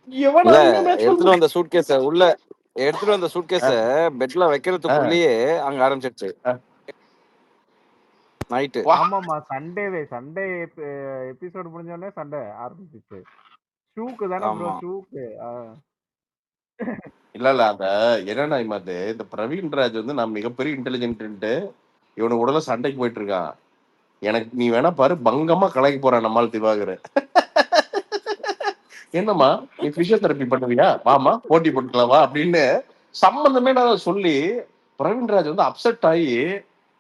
எடுத்துட்டு வந்த சூட்கேஸ உள்ள எடுத்துட்டு வந்த சூட்கேஸ பெட்ல வைக்கிறதுக்குள்ளேயே அங்க ஆரம்பிச்சிருச்சு நைட்டு. ஆமாமா, சண்டே எபிசோட் முடிஞ்சோடனே சண்டை ஆரம்பிச்சிச்சு. ஷூக்கு தானே ப்ரோ, ஷூக்கு. இல்ல அந்த என்னன்னா இந்த பிரவீன்ராஜ் வந்து நான் மிகப்பெரிய இன்டெலிஜென்ட், இவனு உடல சண்டைக்கு போயிட்டு இருக்கான். எனக்கு நீ வேணா பாரு, பங்கமா கலைக்கு போறான் நம்மால் திவாகர். என்னம்மா நீ பிசியோதெரபி பண்ணுவியா, வாமா போட்டி போட்டுக்கலாம் வா அப்படின்னு சம்பந்தமே நான் சொல்லி பிரவீன்ராஜ் வந்து அப்செட் ஆகி,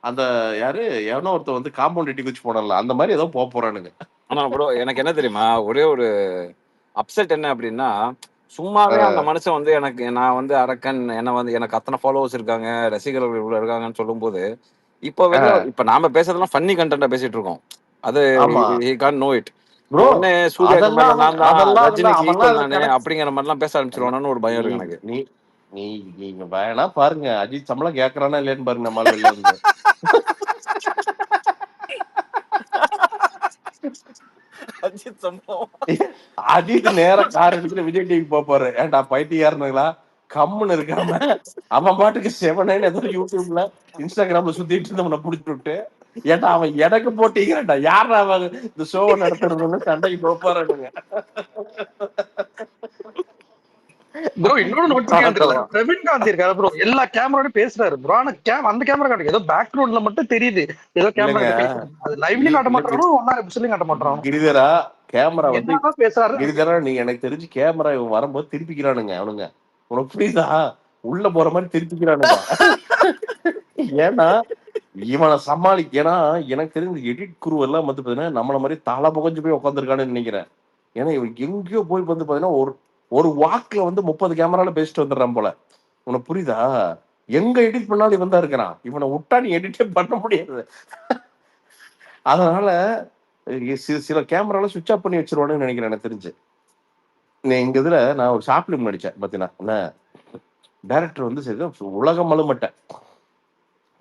அந்த யாரு எவனோ ஒருத்த வந்து காம்பவுண்ட் எட்டி குச்சி போடல, அந்த மாதிரி ஏதோ போறானுங்க. ஆனா ப்ரோ எனக்கு என்ன தெரியுமா, ஒரே ஒரு அப்செட் என்ன அப்படின்னா, சும்மாவே அந்த மனுஷன் வந்து நான் வந்து அரக்கன், எனக்கு அத்தனை ஃபாலோவர்ஸ் இருக்காங்க, ரசிகர்கள் இவ்வளவு இருக்காங்கன்னு சொல்லும் போது, இப்ப நாம பேசுறதெல்லாம் ஃபன்னி கண்டென்ட்டா பேசிட்டு இருக்கோம். அது he can't know it. உடனே சூர்யா ரஜினிக்கு ஈக்குவல் நானே அப்படிங்கிற மாதிரி எல்லாம் பேச ஆரம்பிச்சிருவானு ஒரு பயம் இருக்கு எனக்கு. நீங்க வேணா பாருங்க, அஜித் சம்பளம் கேக்குறானா இல்லையான்னு பாருங்க நம்மளால வெளில வந்து. அஜித் நேரம் கார் எடுத்துட்டு விஜய் டிவிக்கு போப்பாரு. ஏன்டா பைத்தியாருங்களா, கம்முன்னு இருக்காம அவன் பாட்டுக்கு 7 ஏதோ யூடியூப்ல இன்ஸ்டாகிராம்ல சுத்திட்டு இருந்தவனை புடிச்சு விட்டு, ஏன்டா அவன் எனக்கு போட்டிங்கிறா, யாரா அவன் இந்த ஷோவை நடத்துறதுன்னு சண்டைக்கு போப்பாருங்க. ப்ரோ இன்னொரு நோட்டிபிகேஷன் பிரவீன் காந்தி இருக்காரு ப்ரோ, எல்லா கேமராவோட பேசுறாரு ப்ரோ. ஆனா அந்த கேமரா காட்டுங்க, ஏதோ பேக்ரவுண்ட்ல மட்டும் தெரியுது ஏதோ கேமரா பேசுறாங்க. அது லைவ்லயும் காட்ட மாட்டானோ, ஒன்னா எபிசோட்லயும் காட்ட மாட்டானோ. கிரிதரா கேமரா வந்து என்னதான் பேசுறாரு கிரிதரா, நீங்க எனக்கு தெரிஞ்சு கேமரா இவன் வரும்போது திருப்பிக்கிறானுங்க அவனுங்க. உனக்கு புரியுதா, உள்ள போற மாதிரி திருப்பிக்கிறானுங்க. ஏன்னா இவனை சமாளிக்க, ஏன்னா எனக்கு தெரிஞ்ச எடிட் குரு எல்லாம் வந்து பாத்தீங்கன்னா நம்மள மாதிரி தலை புகஞ்சு போய் உட்காந்துருக்கான்னு நினைக்கிறேன். ஏன்னா இவன் எங்கேயோ போய் வந்து பாத்தீங்கன்னா ஒரு வாக்குல வந்து 30 கேமரால பேசிட்டு வந்துடுறான் போல. உனக்கு புரியுதா, எங்க எடிட் பண்ணாலும் இவன் தான் இருக்கிறான். இவனை விட்டா நீ எடிட்டே பண்ண முடியாது. அதனால சில கேமரால சுவிட்ச் ஆஃப் பண்ணி வச்சிருவானுன்னு நினைக்கிறேன் எனக்கு தெரிஞ்சு. எங்க இதுல நான் ஒரு ஷார்ட் பிலிம் நடிச்சேன் பாத்தீங்கன்னா, டைரக்டர் வந்து சரி உலகம் அழுமட்ட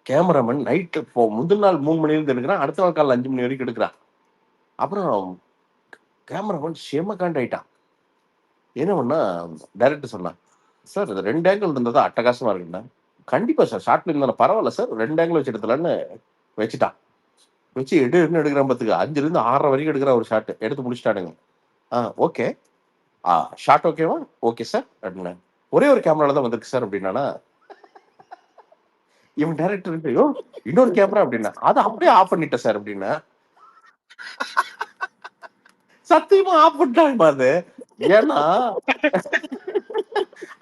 கேமராமேன் நைட்டு முந்தின நாள் 3 மணி இருந்து எடுக்கிறான், அடுத்த நாள் காலைல 5 மணி வரைக்கும் எடுக்கிறான். அப்புறம் கேமராமேன் செம ஆயிட்டான். என்ன பண்ணா டைரக்டர் சொன்னான், சார் இது 2 ஆங்கிள் இருந்ததா அட்டகாசமா இருக்குன்னா, கண்டிப்பா சார் ஷார்ட் பிலிம் தானே, பரவாயில்ல சார் 2 ஆங்கிள் வச்சு எடுத்துலான்னு வச்சுட்டான். வச்சு எடுக்கிறான் பார்த்துக்க, 5ல இருந்து 6 வரைக்கும் எடுக்கிறான் ஒரு ஷாட் எடுத்து முடிச்சிட்டானுங்க. ஓகே ஷார்ட் ஓகேவா? ஓகே சார் அப்படின்னா, ஒரே ஒரு கேமரால தான் வந்திருக்கு சார் அப்படின்னா, இவன் டைரக்டர் இன்னொரு கேமரா அப்படின்னா, அதை அப்படியே ஆஃப் பண்ணிட்டேன் சார் அப்படின்னா, சத்தியமா ஆஃப் பண்ணிட்டான். அது ஏன்னா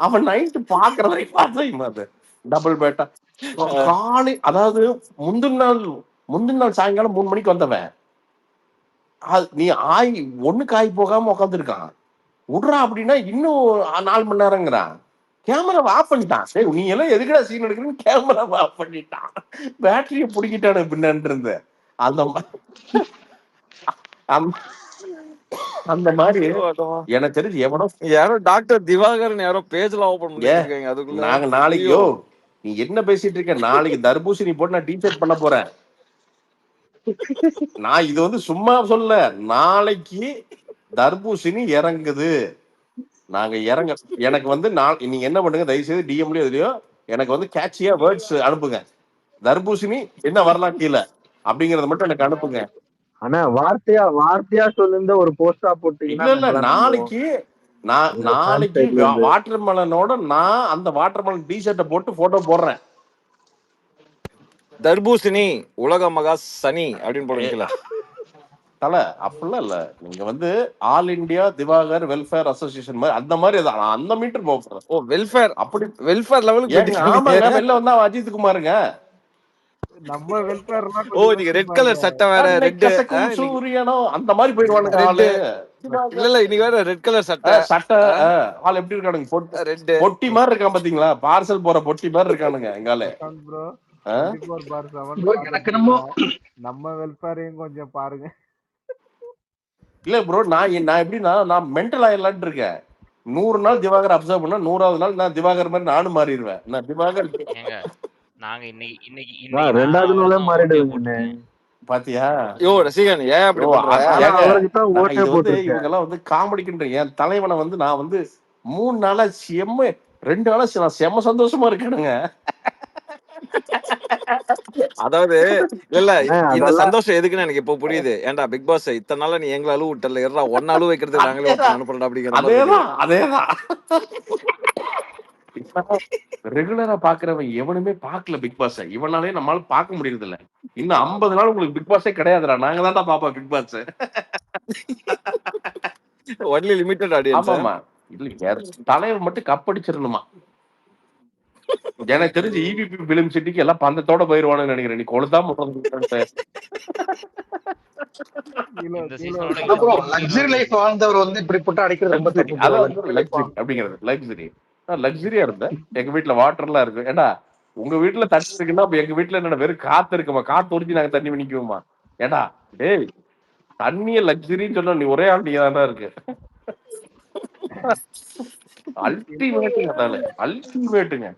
அவன் நைட்டு பாக்குற வரைக்கும் பார்த்தா அது டபுள் பேட்டா காலை, அதாவது முந்தின நாள் சாயங்காலம் 3 மணிக்கு வந்தவன் நீ ஒண்ணுக்கு ஆகி போகாம உட்காந்துருக்கான். விடுறா அப்படின்னா இன்னும் 4 மணி நேரங்கிறான். கேமராவை ஆஃப் பண்ணிட்டான். சரி நீ எல்லாம் எதுக்குடா சீன் எடுக்கிறன்னு கேமராவை ஆஃப் பண்ணிட்டான். பேட்டரிய பிடிக்கிட்டானு பின்னான்னு இருந்து அந்த மாதிரி எனக்கு தெரிஞ்சு யாரோ டாக்டர் திவாகரன் யாரோ பேஜ்ல ஓபன் பண்ணிருக்காங்க. அதுக்குள்ள நாங்க நாளைக்கு நீ என்ன பேசிட்டு இருக்க? நாளைக்கு தர்பூசணி போட்டு நான் டீஷர்ட் பண்ண போறேன். நான் இது வந்து சும்மா சொல்ல, நாளைக்கு தர்பூசணி இறங்குது. நாங்க எனக்கு வந்து நீங்க என்ன பண்ணுங்க, தயவு செய்து டிஎம்லயோ எதுலயோ எனக்கு வந்து கேட்சியா வேர்ட்ஸ் அனுப்புங்க. தர்பூசணி என்ன வரலாம் கீழே அப்படிங்கறத மட்டும் எனக்கு அனுப்புங்க. ஆனா வார்த்தையா சொல்லுங்க, ஒரு போஸ்டா போட்டீங்கன்னா இல்ல நாளைக்கு வாட்டர் மெலனோட நான் அந்த வாட்டர் மெலன் டிஷர்ட்டை போட்டு போட்டோ போடுறேன். தர்பூசணி உலக மகா சனி அப்படின்னு போடுவீங்களா தல? அப்படிலாம் இல்ல. நீங்க வந்து all India Diwakar welfare association மாதிரி அந்த மாதிரி அந்த மீட்டர் போகிறேன். ஓ வெல்ஃபேர், அப்படி வெல்ஃபேர் லெவலுக்கு. ஆமாங்க, வெளில வந்தா அஜித் குமாருங்க. நம்ம வெல்ஃபேர். ஓ நீங்க ரெட் கலர் சட்டை வேற, ரெட் சூரியனோ அந்த மாதிரி போயிடுவானுங்க ஆளு. இல்ல இன்னைக்கு வேற ரெட் கலர் சட்டை ஆள் எப்படி இருக்கானுங்க? பொட்டி மாதிரி இருக்கான் பாத்தீங்களா? பார்சல் போற பொட்டி மாதிரி இருக்கானுங்க எங்கால. நம்ம வெல்ஃபேரையும் கொஞ்சம் பாருங்க. இல்ல ப்ரோ, நான் எப்படின்னா நான் மென்டல் ஆயிடலான்னு இருக்கேன். 100 நாள் திவாகர் அப்சர்வ் பண்ணா 100வது நாள் நான் திவாகர் மாதிரி நானும் மாறிடுவேன். நான் திவாகர் நாங்க இன்னைக்கு 2வது நாளே மாறிடுவீங்க. பாத்தியா? யோ ரசிகன் ஏன் அப்படி பண்ற? இவங்க எல்லாம் வந்து காமெடிக்குன்ற என் தலைவனை வந்து நான் வந்து 3 நாளா 2 நாளா நான் செம்ம சந்தோஷமா இருக்கேனுங்க. அதாவது இல்ல இந்த சந்தோஷம் எதுக்குன்னு எனக்கு இப்ப புரியுது. ஏன்டா பிக் பாஸ் இத்தனை நாள நீ எங்களை அழுவு விட்டல, எறா ஒன்னு அழுவு வைக்கிறதுக்கு நாங்களே அனுப்புறோம் அப்படிங்கிற அதேதான் ரெகுலரா பாக்குறவன் எவனுமே பாக்கல பிக் பாஸ். இவனாலே நம்மளால பாக்க முடியறது இல்ல. இன்னும் 50 நாள் உங்களுக்கு பிக் பாஸே கிடையாதுடா. நாங்க தான் பாப்போம் Bigg Boss. Only limited audience. ஆமாமா. இல்ல தலைவர் மட்டும் கப்படிச்சிடணுமா? எனக்கு தெரிஞ்சு இவிபி பிலிம் சிட்டிக்கு எல்லாம் பந்தத்தோட போயிருவானு நினைக்கிறேன். நீ கொளுத்தா லக்ஸரி லைஃப் வாழ்ந்தவர் வந்து இப்படி போட்டு அடிக்கிறது ரொம்ப தப்பு. அப்படிங்கிறது லக்ஸரி. லக்ஸரியா இருந்தேன். எங்க வீட்டுல வாட்டர்லாம் இருக்கு. ஏன்னா உங்க வீட்டுல தண்ணி இருக்குன்னா எங்க வீட்டுல என்ன வெறும் காத்து இருக்குமா? காத்து உறிஞ்சி நாங்க தண்ணி பண்ணிக்குவோமா? ஏடா டேய், தண்ணிய லக்ஸரின்னு சொன்னா நீ ஒரே ஆள் நீங்க இருக்கு. அல்டிமேட்டுங்க.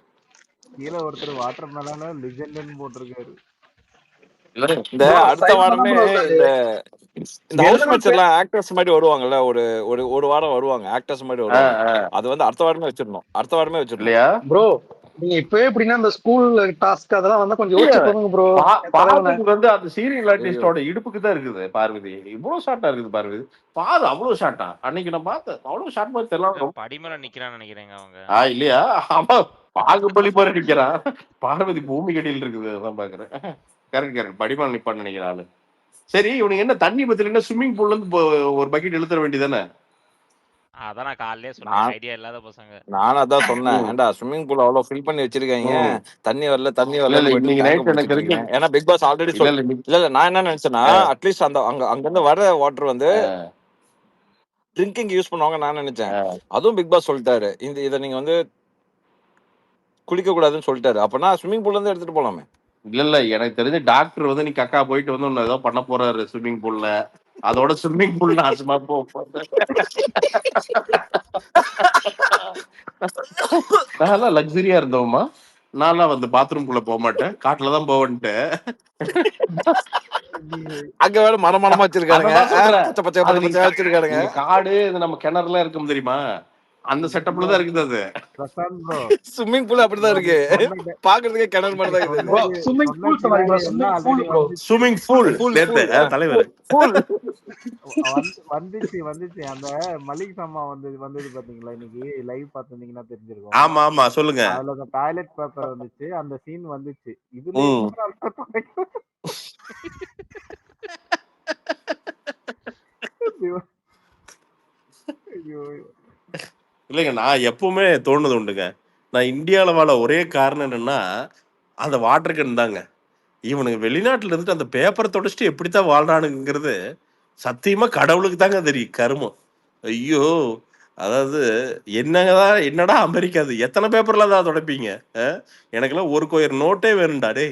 கீழே ஒருத்தர் வாட்டர் மெலன லெஜெண்ட்னு போட்டிருக்காரு. இந்த அடுத்த வாரமே இந்த ஹவுஸ் மேட்ச் எல்லாம் ஆக்டர்ஸ் மாதிரி வருவாங்கல்ல, ஒரு வாரம் வருவாங்க ஆக்டர்ஸ் மாதிரி வருவாங்க. அது வந்து அடுத்த வாரமே வச்சிடலையா ப்ரோ? நீங்க இப்பவே எப்படின்னா இந்த ஸ்கூல் டாஸ்க் அதெல்லாம் வந்து கொஞ்சம் யோசிச்சு போங்க ப்ரோ. பார்வதிக்கு வந்து அந்த சீரியல் ஆர்டிஸ்டோட இடுப்புக்கு தான் இருக்குது. பார்வதி இவ்வளவு ஷார்ட்டா இருக்குது. பார்வதி பாரு அவ்வளவு ஷார்ட்டா. அன்னைக்கு நான் பார்த்தேன், அவ்வளவு ஷார்ட் மாதிரி தெரியல. படிமேல நிக்கிறான்னு நினைக்கிறேங்க அவங்க. இல்லையா? அவன் பாகுபலி போற நிக்கிறான். பார்வதி பூமி கடியில் இருக்குது. அதான் பாக்குறேன். கரெக்ட் படிமேல நிப்பான்னு நினைக்கிறாள். சரி, இவனுக்கு என்ன தண்ணி பத்தில என்ன ஸ்விம்மிங் பூல்ல இருந்து ஒரு பக்கெட் இழுத்துற வேண்டியதானே? அதான் நான் காலையிலே சொன்னேன், ஐடியா இல்லாத பசங்க. நானும் அதான் சொன்னேன், ஏன்டா ஸ்விம்மிங் பூல் அவ்வளவு ஃபில் பண்ணி வச்சிருக்காங்க, தண்ணி வரல. ஏன்னா பிக் பாஸ் ஆல்ரெடி இல்ல. நான் என்ன நினைச்சேன்னா, அட்லீஸ்ட் அந்த அங்க இருந்து வர வாட்டர் வந்து ட்ரிங்கிங் யூஸ் பண்ணுவாங்க நான் நினைச்சேன். அதுவும் பிக் பாஸ் சொல்லிட்டாரு, இதை நீங்க வந்து குளிக்க கூடாதுன்னு சொல்லிட்டாரு. அப்பனா ஸ்விம்மிங் பூல்ல இருந்து எடுத்துட்டு போலாமே. இல்ல எனக்கு தெரிஞ்ச டாக்டர் வந்து நீ கக்கா போயிட்டு வந்து ஒன்னு ஏதோ பண்ண போறாரு ஸ்விம்மிங் பூல்ல. அதோட ஸ்விம்மிங் பூல் நாசமா நான் லக்ஸரியா இருந்தோமா. நான்லாம் வந்து பாத்ரூம் குள்ள போக மாட்டேன், காட்டுலதான் போவன்ட்டு. அங்க வேற மரமா வச்சிருக்காங்க, வச்சிருக்காங்க. காடு நம்ம கிணறுலாம் இருக்கும் தெரியுமா? அந்த செட்டப்ல தான் இருக்குது அது. பிரசாந்த் ப்ரோ ஸ்விம்மிங் பூல் அப்படிதான் இருக்கு, பாக்குறதுக்கே கிணறு மாதிரி தான் இருக்குது. ப்ரோ ஸ்விம்மிங் பூல் சொன்னாங்க bro, swimming pool bro. Swimming pool நேத்து தலைவர் வந்துச்சு. அந்த மளிகை சாமான் வந்தது பாத்தீங்களா இன்னைக்கு லைவ் பாத்துருந்தீங்கன்னா தெரிஞ்சிருக்கும். ஆமா ஆமா சொல்லுங்க. அதுல அந்த டாய்லெட் பேப்பர் வந்துச்சு, அந்த சீன் வந்துச்சு. இதுல இல்லைங்க, நான் எப்பவுமே தோணுது உண்டுங்க, நான் இந்தியாவில் வாழ ஒரே காரணம் என்னன்னா அந்த வாட்டர் கேன் தாங்க. இவனுக்கு வெளிநாட்டுல இருந்துட்டு அந்த பேப்பரை தொடச்சிட்டு எப்படித்தான் வாழ்றானுங்கிறது சத்தியமா கடவுளுக்கு தாங்க தெரியும். கருமம். ஐயோ, அதாவது என்னடா அமெரிக்கா, அது எத்தனை பேப்பர்ல தான் தொடப்பீங்க? எனக்கெல்லாம் ஒரு கொயர் நோட்டே வேணும்டா டே.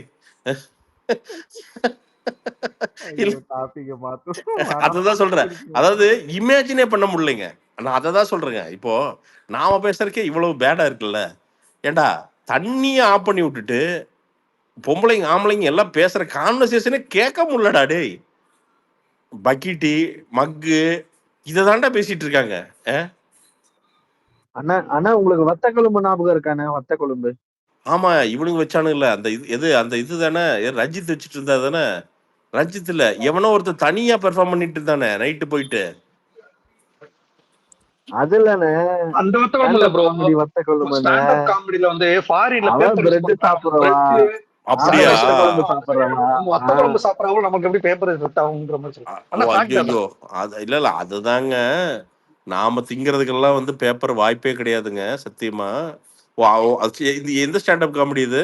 அததான் சொல்றேன், அதாவது இமேஜினே பண்ண முடியலைங்க. நான் அதை தான் சொல்றேங்க. இப்போ நாம பேசுறதுக்கே இவ்வளவு பேடா இருக்குல்ல. ஏண்டா தண்ணிய ஆஃப் பண்ணி விட்டுட்டு பொம்பளைங்க ஆம்பளைங்க எல்லாம் பேசுற கான்வர்சேஷனே கேட்க முடியலடா டேய். பக்கெட்டி மக்கு இதை தாண்டா பேசிட்டு இருக்காங்க. அண்ணா உங்களுக்கு வத்த கொழும்பு ஞாபகம் இருக்கானே? வத்த கொழும்பு. ஆமா, இவனுங்க வச்சானுங்கல்ல அந்த இது தானே ரஞ்சித் வச்சுட்டு இருந்தா தானே? ரஞ்சித் இல்ல, எவனோ ஒருத்தர் தனியா பெர்ஃபார்ம் பண்ணிட்டு இருந்தானே நைட்டு போயிட்டு. அது இல்லனே, அந்த வத்த கொழும்பு இல்ல ப்ரோ, வத்த கொழும்பு ஸ்டாண்ட் அப் காமெடில வந்து ஃபாரின்ல பிரெட் சாப்பிடுறவா, அப்படியா? வத்த கொழும்பு சாப்பிடுறவங்க நமக்கு எப்படி பேப்பர் செட் ஆகுங்கிற மாதிரி. ஐயோ, இல்ல அதுதாங்க, நாம திங்கிறதுக்கெல்லாம் வந்து பேப்பர் வாய்ப்பே கிடையாதுங்க சத்தியமா. எந்த ஸ்டாண்ட் அப் காமெடி இது?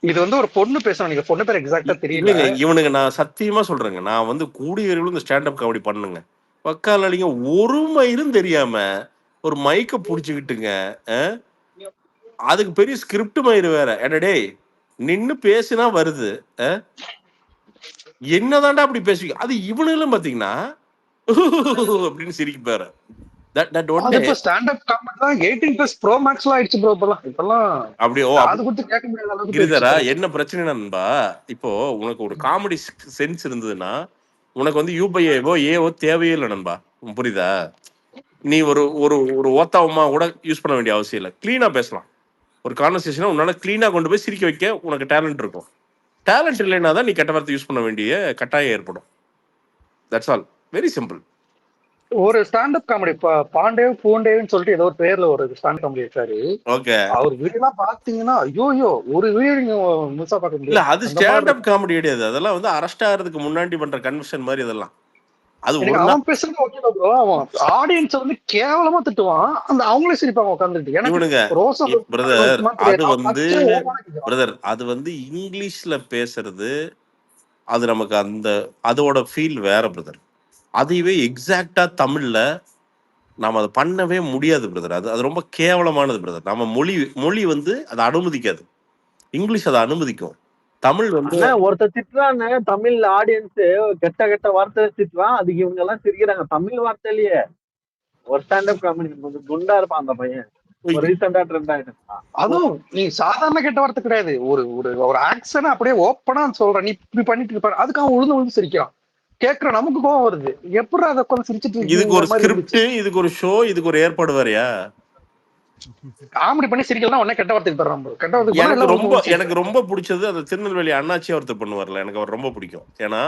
இது வந்து ஒரு பொண்ணு பேசணும், நீங்க பொண்ணு பேர் எக்ஸாக்ட்டா தெரியல. இவனுங்க நான் சத்தியமா சொல்றேங்க, நான் வந்து கூடிய விரைவில் இந்த ஸ்டாண்ட் அப் காமெடி பண்ணுங்க. பக்காலிங்க ஒரு மயிலும் தெரியாம ஒரு மைக்க புடிச்சுக்கிட்டுங்க, அதுக்கு பெரிய ஸ்கிரிப்ட் மயிறு வேற. என்னடே நின்னு பேசினா வருது, என்னதான்டா அப்படி பேசுவீங்க? அது இவனுங்களும் பாத்தீங்கன்னா அப்படின்னு சிரிக்க பாரு. ஸ்டாண்ட் அப் காமெடி தான் 18+ ப்ரோ மேக்ஸ்லாம் ஆயிடுச்சு ப்ரோ. இப்பெல்லாம் அப்படியே அது கொடுத்து கேட்க முடியாத அளவுக்கு இருதரா. என்ன பிரச்சனை நண்பா, இப்போ உனக்கு ஒரு காமெடி சென்ஸ் இருந்ததுன்னா உனக்கு வந்து யூபைஏவோ ஏவோ தேவையே இல்லை நண்பா. புரியுதா? நீ ஒரு ஒரு ஒரு ஓத்தாவமா கூட யூஸ் பண்ண வேண்டிய அவசியம் இல்லை. கிளீனா பேசலாம். ஒரு கான்வர்சேஷனை உன்னால கிளீனா கொண்டு போய் சிரிக்க வைக்க உனக்கு டேலண்ட் இருக்கும். டேலண்ட் இல்லைன்னா தான் நீ கெட்ட வார்த்தை யூஸ் பண்ண வேண்டிய கட்டாயம் ஏற்படும். That's all, very simple. ஒரு ஸ்டாண்ட் அப் காமெடி பாண்டேவ் பூண்டேவ்னு சொல்லிட்டு ஏதோ ஒரு பேர்ல ஒரு ஸ்டாண்ட் காமெடி இருக்காரு. ஓகே, அவர் வீடியோலாம் பாத்தீங்கன்னா ஐயோ ஒரு வீடியோ நீங்க மிஸ்ஸா பார்க்க முடியாது. இல்ல அது ஸ்டாண்ட் அப் காமெடி கிடையாது. அதெல்லாம் வந்து அரெஸ்ட் ஆகிறதுக்கு முன்னாடி பண்ற கன்வென்ஷன் மாதிரி. இதெல்லாம் அது அவன் பேசுறது ஓகே ப்ரோ, அவன் ஆடியன்ஸ் வந்து கேவலமா திட்டுவான், அந்த அவங்களே சிரிப்பாங்க உட்கார்ந்துட்டு. இவனுங்க பிரதர், அது வந்து பிரதர் அது வந்து இங்கிலீஷ்ல பேசுறது, அது நமக்கு அந்த அதோட ஃபீல் வேற பிரதர். அதையவே எக்ஸாக்டா தமிழ்ல நாம அதை பண்ணவே முடியாது பிரதர். அது ரொம்ப கேவலமானது பிரதர். நம்ம மொழி வந்து அதை அனுமதிக்காது. இங்கிலீஷ் அதை அனுமதிக்கும். தமிழ் வந்து ஒருத்தர் திட்டுறான்னு தமிழ் ஆடியன்ஸ் கெட்ட வார்த்தை திட்டுறான், அதுக்கு இவங்க எல்லாம் சிரிக்கிறாங்க தமிழ் வார்த்தையிலேயே. ஒரு ஸ்டாண்ட் அப் காமெடி கொஞ்சம் குண்டா இருப்பான் அந்த பையன், ரீசெண்டா ட்ரெண்ட் ஆயிட்டு. அதுவும் நீ சாதாரண கெட்ட வார்த்தை கிடையாது, ஒரு ஒரு ஆக்சன் அப்படியே ஓப்பனா சொல்ற, நீ இப்படி பண்ணிட்டு இருப்பாரு, அதுக்கு அவன் உழுந்து சிரிக்கிறான். கேக்குற நமக்கு கோவம் வருது, எப்படி அதை உட்காந்து சிரிச்சிட்டு? இதுக்கு ஒரு ஸ்கிரிப்ட், இதுக்கு ஒரு ஷோ, இதுக்கு ஒரு ஏற்பாடு வேறையா? காமெடி பண்ணி சிரிக்கலாம் உடனே கெட்ட வார்த்தை தர்றான். கெட்ட வார்த்தை எனக்கு ரொம்ப பிடிச்சது அந்த திருநெல்வேலி அண்ணாச்சி ஒருத்தர் பண்ணுவார்ல, எனக்கு அவர் ரொம்ப பிடிக்கும். ஏன்னா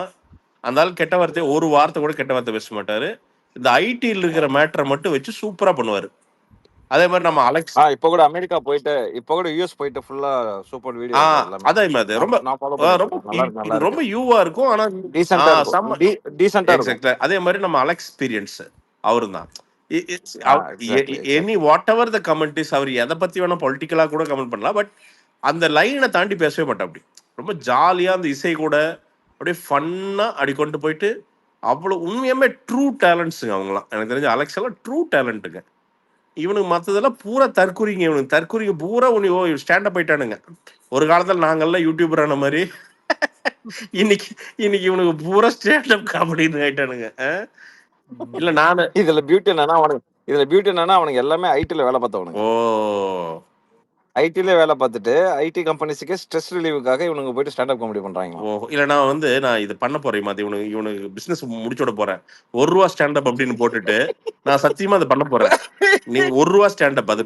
அந்த ஆள் கெட்ட வார்த்தை ஒரு வார்த்தை கூட கெட்ட வார்த்தை பேச மாட்டாரு. இந்த ஐடியில் இருக்கிற மேட்டரை மட்டும் வச்சு சூப்பரா பண்ணுவாரு. அதே மாதிரி நம்ம அலெக்ஸ் இப்ப கூட அமெரிக்கா போயிட்டு இப்ப கூட யூஎஸ் போயிட்டு ஃபுல்லா சூப்பர் வீடியோ. அதே மாதிரி ரொம்ப யூவா இருக்கும், ஆனா டீசென்ட்டா இருக்கும். அதே மாதிரி நம்ம அலெக்ஸ் எக்ஸ்பீரியன்ஸ் அவரும் தான். Any whatever the comment is, அவர் எதை பத்தி வேணா பொலிட்டிக்கலா கூட கமெண்ட் பண்ணலாம், பட் அந்த லைனை தாண்டி பேசவே மாட்டேன். அப்படி ரொம்ப ஜாலியா அந்த இசை கூட அப்படியே ஃபன்னா அப்படி கொண்டு போயிட்டு அவ்வளவு உண்மையுமே ட்ரூ டேலண்ட்ஸுங்க அவங்களாம். எனக்கு தெரிஞ்ச அலெக்ஸ் எல்லாம் ட்ரூ டேலண்ட்டுங்க. இவனுக்கு மற்றதெல்லாம் பூரா தற்கூறிங்க. இவனுக்கு தற்கூறிங்க பூரா ஸ்டாண்டப் ஆயிட்டானுங்க. ஒரு காலத்துல நாங்கெல்லாம் யூடியூபர் ஆன மாதிரி இன்னைக்கு இவனுக்கு பூரா ஸ்டாண்டப் காமெடின்னு ஆயிட்டானுங்க. இல்ல நானு இதுல பியூட்டி என்னன்னா அவனுக்கு எல்லாமே ஐடில வேலை பார்த்தவனுங்க. ஓ ஐடில வேலை பார்த்துட்டு ஐடி கம்பெனிஸ்க்கே ஸ்ட்ரெஸ் ரிலீவுக்காக இவனுங்க போயிட்டு ஸ்டாண்டப் காமெடி பண்றாங்க. ஓ இல்ல நான் இது பண்ண போறேன் மாதிரி இவனுக்கு பிசினஸ் முடிச்சு விட போறேன். ₹1 ஸ்டாண்டப் அப்படின்னு போட்டுட்டு நான் சத்தியமா அதை பண்ண போறேன். நீ ₹1 ஸ்டாண்டப் அது